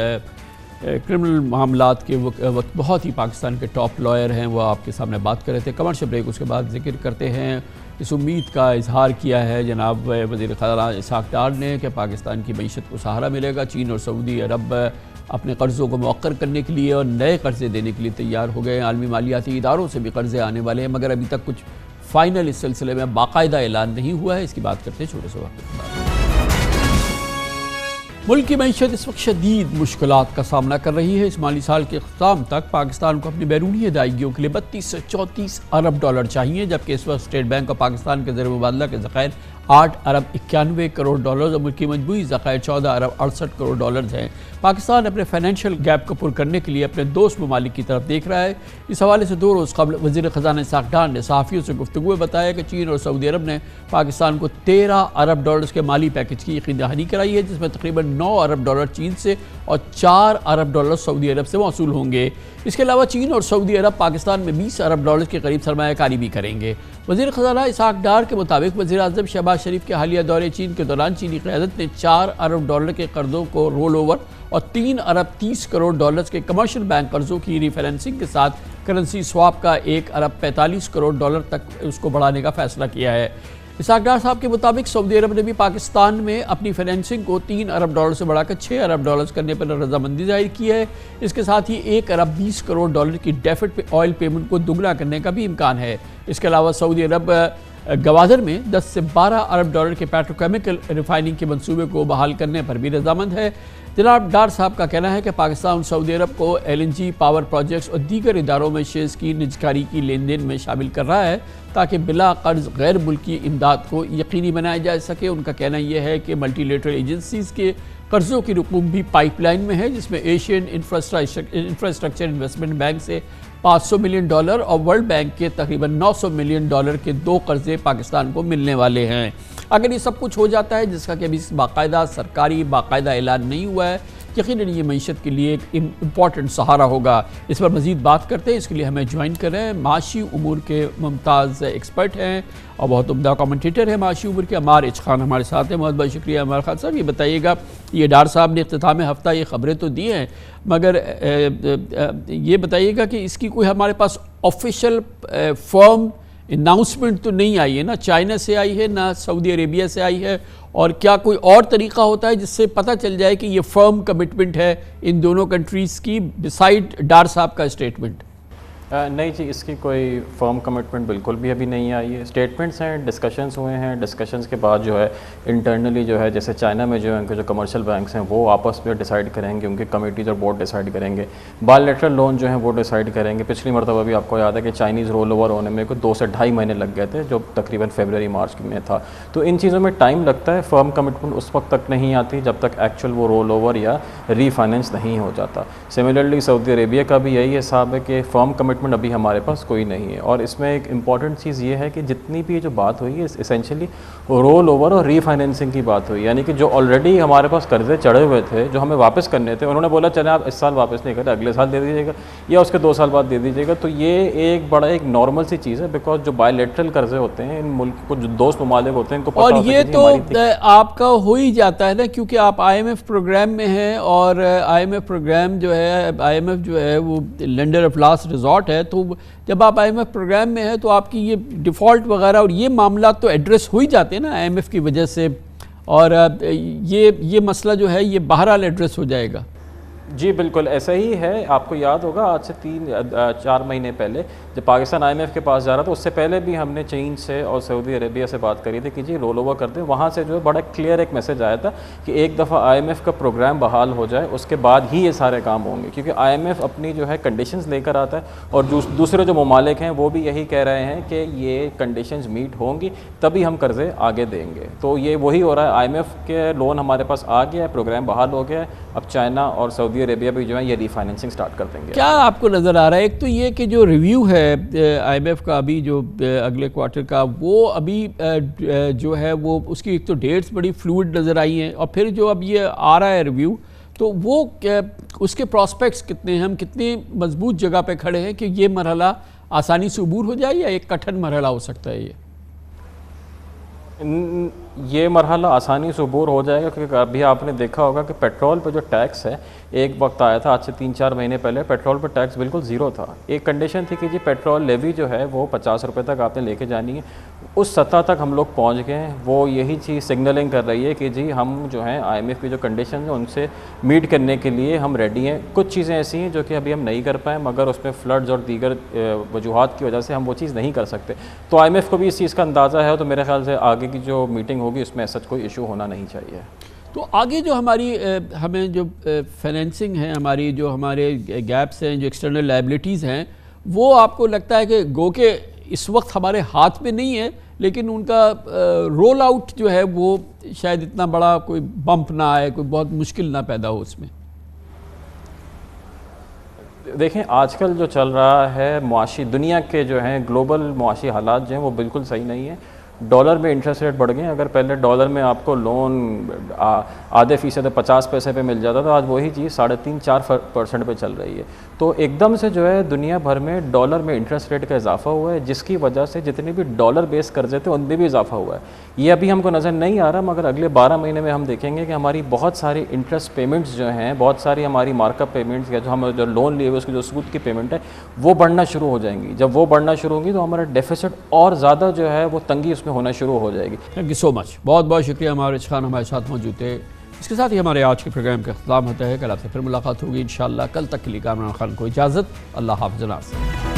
کرمنل معاملات کے وقت بہت ہی پاکستان کے ٹاپ لائر ہیں، وہ آپ کے سامنے بات کر رہے تھے۔ کمرشل بریک، اس کے بعد ذکر کرتے ہیں اس امید کا اظہار کیا ہے جناب وزیر خزانہ اسحاق ڈار نے کہ پاکستان کی معیشت کو سہارا ملے گا۔ چین اور سعودی عرب اپنے قرضوں کو مؤخر کرنے کے لیے اور نئے قرضے دینے کے لیے تیار ہو گئے ہیں۔ عالمی مالیاتی اداروں سے بھی قرضے آنے والے ہیں، مگر ابھی تک کچھ فائنل اس سلسلے میں باقاعدہ اعلان نہیں ہوا ہے۔ اس کی بات کرتے ہیں چھوٹے سے وقت کے بعد۔ ملک کی معیشت اس وقت شدید مشکلات کا سامنا کر رہی ہے۔ اس مالی سال کے اختتام تک پاکستان کو اپنی بیرونی ادائیگیوں کے لیے 32 سے 34 ارب ڈالر چاہیے، جبکہ اس وقت اسٹیٹ بینک آف پاکستان کے زر مبادلہ کے ذخائر 8 ارب 91 کروڑ ڈالرز اور ملکی مجموعی ذخائر 14 ارب 68 کروڑ ڈالرز ہیں۔ پاکستان اپنے فائنینشیل گیپ کو پر کرنے کے لیے اپنے دوست ممالک کی طرف دیکھ رہا ہے۔ اس حوالے سے 2 روز قبل وزیر خزانہ اسحاق ڈار نے صحافیوں سے گفتگو میں بتایا کہ چین اور سعودی عرب نے پاکستان کو 13 ارب ڈالرز کے مالی پیکج کی یقین دہانی کرائی ہے، جس میں تقریباً 9 ارب ڈالر چین سے اور 4 ارب ڈالر سعودی عرب سے موصول ہوں گے۔ اس کے علاوہ چین اور سعودی عرب پاکستان میں 20 ارب ڈالر کے قریب سرمایہ کاری بھی کریں گے۔ وزیر خزانہ اسحاق ڈار کے مطابق وزیر اعظم شہباز شریف کے حالیہ دورے چین کے دوران چینی قیادت نے 4 ارب ڈالر کے قرضوں کو رول اوور اور 3 ارب 30 کروڑ ڈالرز کے کمرشل بینک قرضوں کی ری فائننسنگ کے ساتھ کرنسی سواپ کا 1 ارب 45 کروڑ ڈالر تک اس کو بڑھانے کا فیصلہ کیا ہے۔ اسحاق ڈار صاحب کے مطابق سعودی عرب نے بھی پاکستان میں اپنی فائننسنگ کو 3 ارب ڈالر سے بڑھا کر 6 ارب ڈالرز کرنے پر رضامندی ظاہر کی ہے۔ اس کے ساتھ ہی 1 ارب 20 کروڑ ڈالر کی ڈیفٹ آئل پیمنٹ کو دگنا کرنے کا بھی امکان ہے۔ اس کے علاوہ سعودی عرب گوادر میں 10 سے 12 ارب ڈالر کے پیٹروکیمیکل ریفائننگ کے منصوبے کو بحال کرنے پر بھی رضامند ہے۔ جناب ڈار صاحب کا کہنا ہے کہ پاکستان سعودی عرب کو LNG پاور پروجیکٹس اور دیگر اداروں میں شیئرز کی نجکاری کی لین دین میں شامل کر رہا ہے تاکہ بلا قرض غیر ملکی امداد کو یقینی بنایا جا سکے۔ ان کا کہنا یہ ہے کہ ملٹی لیٹرل ایجنسیز کے قرضوں کی رقوم بھی پائپ لائن میں ہے، جس میں ایشین انفراسٹرکچر انویسٹمنٹ بینک سے $500 ملین اور ورلڈ بینک کے تقریباً $900 ملین کے 2 قرضے پاکستان کو ملنے والے ہیں۔ اگر یہ سب کچھ ہو جاتا ہے، جس کا کہ ابھی باقاعدہ سرکاری باقاعدہ اعلان نہیں ہوا ہے، یقیناً یہ معیشت کے لیے ایک امپورٹنٹ سہارا ہوگا۔ اس پر مزید بات کرتے ہیں، اس کے لیے ہمیں جوائن کر رہے ہیں معاشی امور کے ممتاز ایکسپرٹ ہیں اور بہت عمدہ کمنٹیٹر ہیں معاشی امور کے، عمار ایچ خان ہمارے ساتھ ہیں۔ بہت بہت شکریہ عمار خان صاحب۔ یہ بتائیے گا، یہ ڈار صاحب نے اختتام ہفتہ یہ خبریں تو دی ہیں، مگر یہ بتائیے گا کہ اس کی کوئی ہمارے پاس آفیشیل فرم اناؤنسمنٹ تو نہیں آئی ہے، نہ چائنا سے آئی ہے نہ سعودی عربیہ سے آئی ہے، اور کیا کوئی اور طریقہ ہوتا ہے جس سے پتہ چل جائے کہ یہ فرم کمٹمنٹ ہے ان دونوں کنٹریز کی بسائڈ ڈار صاحب کا اسٹیٹمنٹ؟ نہیں جی، اس کی کوئی فرم کمٹمنٹ بالکل بھی ابھی نہیں آئی ہے۔ اسٹیٹمنٹس ہیں، ڈسکشنز ہوئے ہیں، ڈسکشنز کے بعد جو ہے انٹرنلی جو ہے، جیسے چائنا میں جو ہے ان کے جو کمرشل بینکس ہیں وہ آپس میں ڈیسائیڈ کریں گے، ان کی کمیٹیز اور بورڈ ڈیسائیڈ کریں گے، بائیلیٹرل لون جو ہیں وہ ڈیسائیڈ کریں گے۔ پچھلی مرتبہ بھی آپ کو یاد ہے کہ چائنیز رول اوور ہونے میں کوئی 2 سے 2.5 مہینے لگ گئے تھے، جو تقریباً فیبرری مارچ میں تھا۔ تو ان چیزوں میں ٹائم لگتا ہے، فرم کمٹمنٹ اس وقت تک نہیں آتی جب تک ایکچوئل وہ رول اوور یا ری فائنینس نہیں ہو جاتا۔ سملرلی سعودی عربیہ کا بھی یہی حساب ہے کہ فرم کمٹمنٹ ابھی ہمارے پاس کوئی نہیں ہے، اور اس میں ایک امپورٹنٹ چیز یہ ہے کہ جتنی بھی جو بات ہوئی ہے اسینشلی رول اوور اور ری فائنینسنگ کی بات ہوئی، یعنی کہ جو آلریڈی ہمارے پاس قرضے چڑھے ہوئے تھے جو ہمیں واپس کرنے تھے، انہوں نے بولا چلیں آپ اس سال واپس نہیں کریں، اگلے سال دے دیجیے گا یا اس کے 2 سال بعد دے دیجیے گا۔ تو یہ ایک بڑا ایک نارمل سی چیز ہے، بیکاز جو بائیلیٹرل قرضے ہوتے ہیں ان ملک کو جو دوست ممالک ہوتے ہیں ان کو پتہ اور ہوتا ہے یہ کہ تو ہماری آپ کا ہو ہی جاتا ہے نا، کیونکہ آپ آئی ایم ایف پروگرام میں ہیں، اور آئی ایم ایف پروگرام جو ہے، آئی ایم ایف جو ہے وہ لینڈر آف لاسٹ ریزورٹ ہے، تو جب آپ آئی ایم ایف پروگرام میں ہیں تو آپ کی یہ ڈیفالٹ وغیرہ اور یہ معاملات تو ایڈریس ہو ہی جاتے ہیں نا آئی ایم ایف کی وجہ سے، اور یہ مسئلہ جو ہے یہ بہرحال ایڈریس ہو جائے گا۔ جی بالکل ایسا ہی ہے۔ آپ کو یاد ہوگا آج سے 3-4 مہینے پہلے جب پاکستان آئی ایم ایف کے پاس جا رہا تھا، اس سے پہلے بھی ہم نے چین سے اور سعودی عربیہ سے بات کری تھی کہ جی رول اوور کرتے ہیں، وہاں سے جو ہے بڑا کلیئر ایک میسج آیا تھا کہ ایک دفعہ آئی ایم ایف کا پروگرام بحال ہو جائے اس کے بعد ہی یہ سارے کام ہوں گے، کیونکہ آئی ایم ایف اپنی جو ہے کنڈیشنز لے کر آتا ہے، اور دوسرے جو ممالک ہیں وہ بھی یہی کہہ رہے ہیں کہ یہ کنڈیشنز میٹ ہوں گی تبھی ہم قرضے آگے دیں گے۔ تو یہ وہی ہو رہا ہے، آئی ایم ایف کے لون ہمارے پاس آ گیا ہے، پروگرام بحال ہو گیا ہے، اب چائنا اور سعودی عربیہ بھی جو ہے یہ ری فائنینسنگ سٹارٹ کر دیں گے۔ کیا آپ کو نظر آ رہا ہے؟ ایک تو یہ کہ جو ریویو ہے آئی ایم ایف کا ابھی جو اگلے کوارٹر کا، وہ ابھی جو ہے وہ اس کی ایک تو ڈیٹس بڑی فلوئڈ نظر آئی ہیں، اور پھر جو اب یہ آ رہا ہے ریویو، تو وہ اس کے پراسپیکٹس کتنے ہیں، ہم کتنی مضبوط جگہ پہ کھڑے ہیں کہ یہ مرحلہ آسانی سے عبور ہو جائے یا ایک کٹھن مرحلہ ہو سکتا ہے؟ یہ مرحلہ آسانی سے عبور ہو جائے گا، کیونکہ ابھی آپ نے دیکھا ہوگا کہ پیٹرول پہ جو ٹیکس ہے، ایک وقت آیا تھا آج سے 3-4 مہینے پہلے پیٹرول پہ ٹیکس بالکل 0 تھا۔ ایک کنڈیشن تھی کہ جی پیٹرول لیوی جو ہے وہ 50 روپے تک آپ نے لے کے جانی ہے، اس سطح تک ہم لوگ پہنچ گئے ہیں۔ وہ یہی چیز سگنلنگ کر رہی ہے کہ جی ہم جو ہیں آئی ایم ایف کی جو کنڈیشن ہیں ان سے میٹ کرنے کے لیے ہم ریڈی ہیں۔ کچھ چیزیں ایسی ہیں جو کہ ابھی ہم نہیں کر پائیں، مگر اس میں فلڈز اور دیگر وجوہات کی وجہ سے ہم وہ چیز نہیں کر سکتے۔ تو آئی ایم ایف کو بھی اس چیز کا اندازہ ہے، تو میرے خیال سے آگے کی جو میٹنگ ہوگی اس میں ایسا کوئی ایشو ہونا نہیں چاہیے۔ تو آگے جو ہمیں جو فائنینسنگ ہے، ہمارے گیپس ہیں، جو ایکسٹرنل لائبلٹیز ہیں، وہ آپ کو لگتا ہے کہ گو کہ اس وقت ہمارے ہاتھ میں نہیں ہے، لیکن ان کا رول آؤٹ جو ہے وہ شاید اتنا بڑا کوئی بمپ نہ آئے، کوئی بہت مشکل نہ پیدا ہو اس میں؟ دیکھیں آج کل جو چل رہا ہے معاشی دنیا کے جو ہیں گلوبل معاشی حالات جو ہیں وہ بالکل صحیح نہیں ہیں۔ ڈالر میں انٹرسٹ ریٹ بڑھ گئے ہیں۔ اگر پہلے ڈالر میں آپ کو لون آدھے فیصد 50 پیسے پہ مل جاتا تھا، آج وہی چیز 3.5-4% پہ چل رہی ہے۔ تو ایک دم سے جو ہے دنیا بھر میں ڈالر میں انٹرسٹ ریٹ کا اضافہ ہوا ہے، جس کی وجہ سے جتنے بھی ڈالر بیس قرضے تھے ان میں بھی اضافہ ہوا ہے۔ یہ ابھی ہم کو نظر نہیں آ رہا، مگر اگلے 12 مہینے میں ہم دیکھیں گے کہ ہماری بہت ساری انٹرسٹ پیمنٹس جو ہیں، بہت ساری ہماری مارک اپ پیمنٹس یا جو لون لیے ہوئے اس کی جو سود کی پیمنٹ ہے وہ بڑھنا شروع ہو جائیں گی۔ جب وہ بڑھنا شروع ہوگی تو ہمارا ڈیفیسٹ اور زیادہ جو ہے وہ تنگی اس میں ہونا شروع ہو جائے گی۔ تھینک یو سو مچ، بہت بہت شکریہ عمار ایچ خان ہمارے ساتھ موجود تھے۔ اس کے ساتھ ہی ہمارے آج کے پروگرام کا اختتام ہوتا ہے۔ کل آپ سے پھر ملاقات ہوگی انشاءاللہ۔ کل تک کے لیے کامران خان کو اجازت، اللہ حافظ۔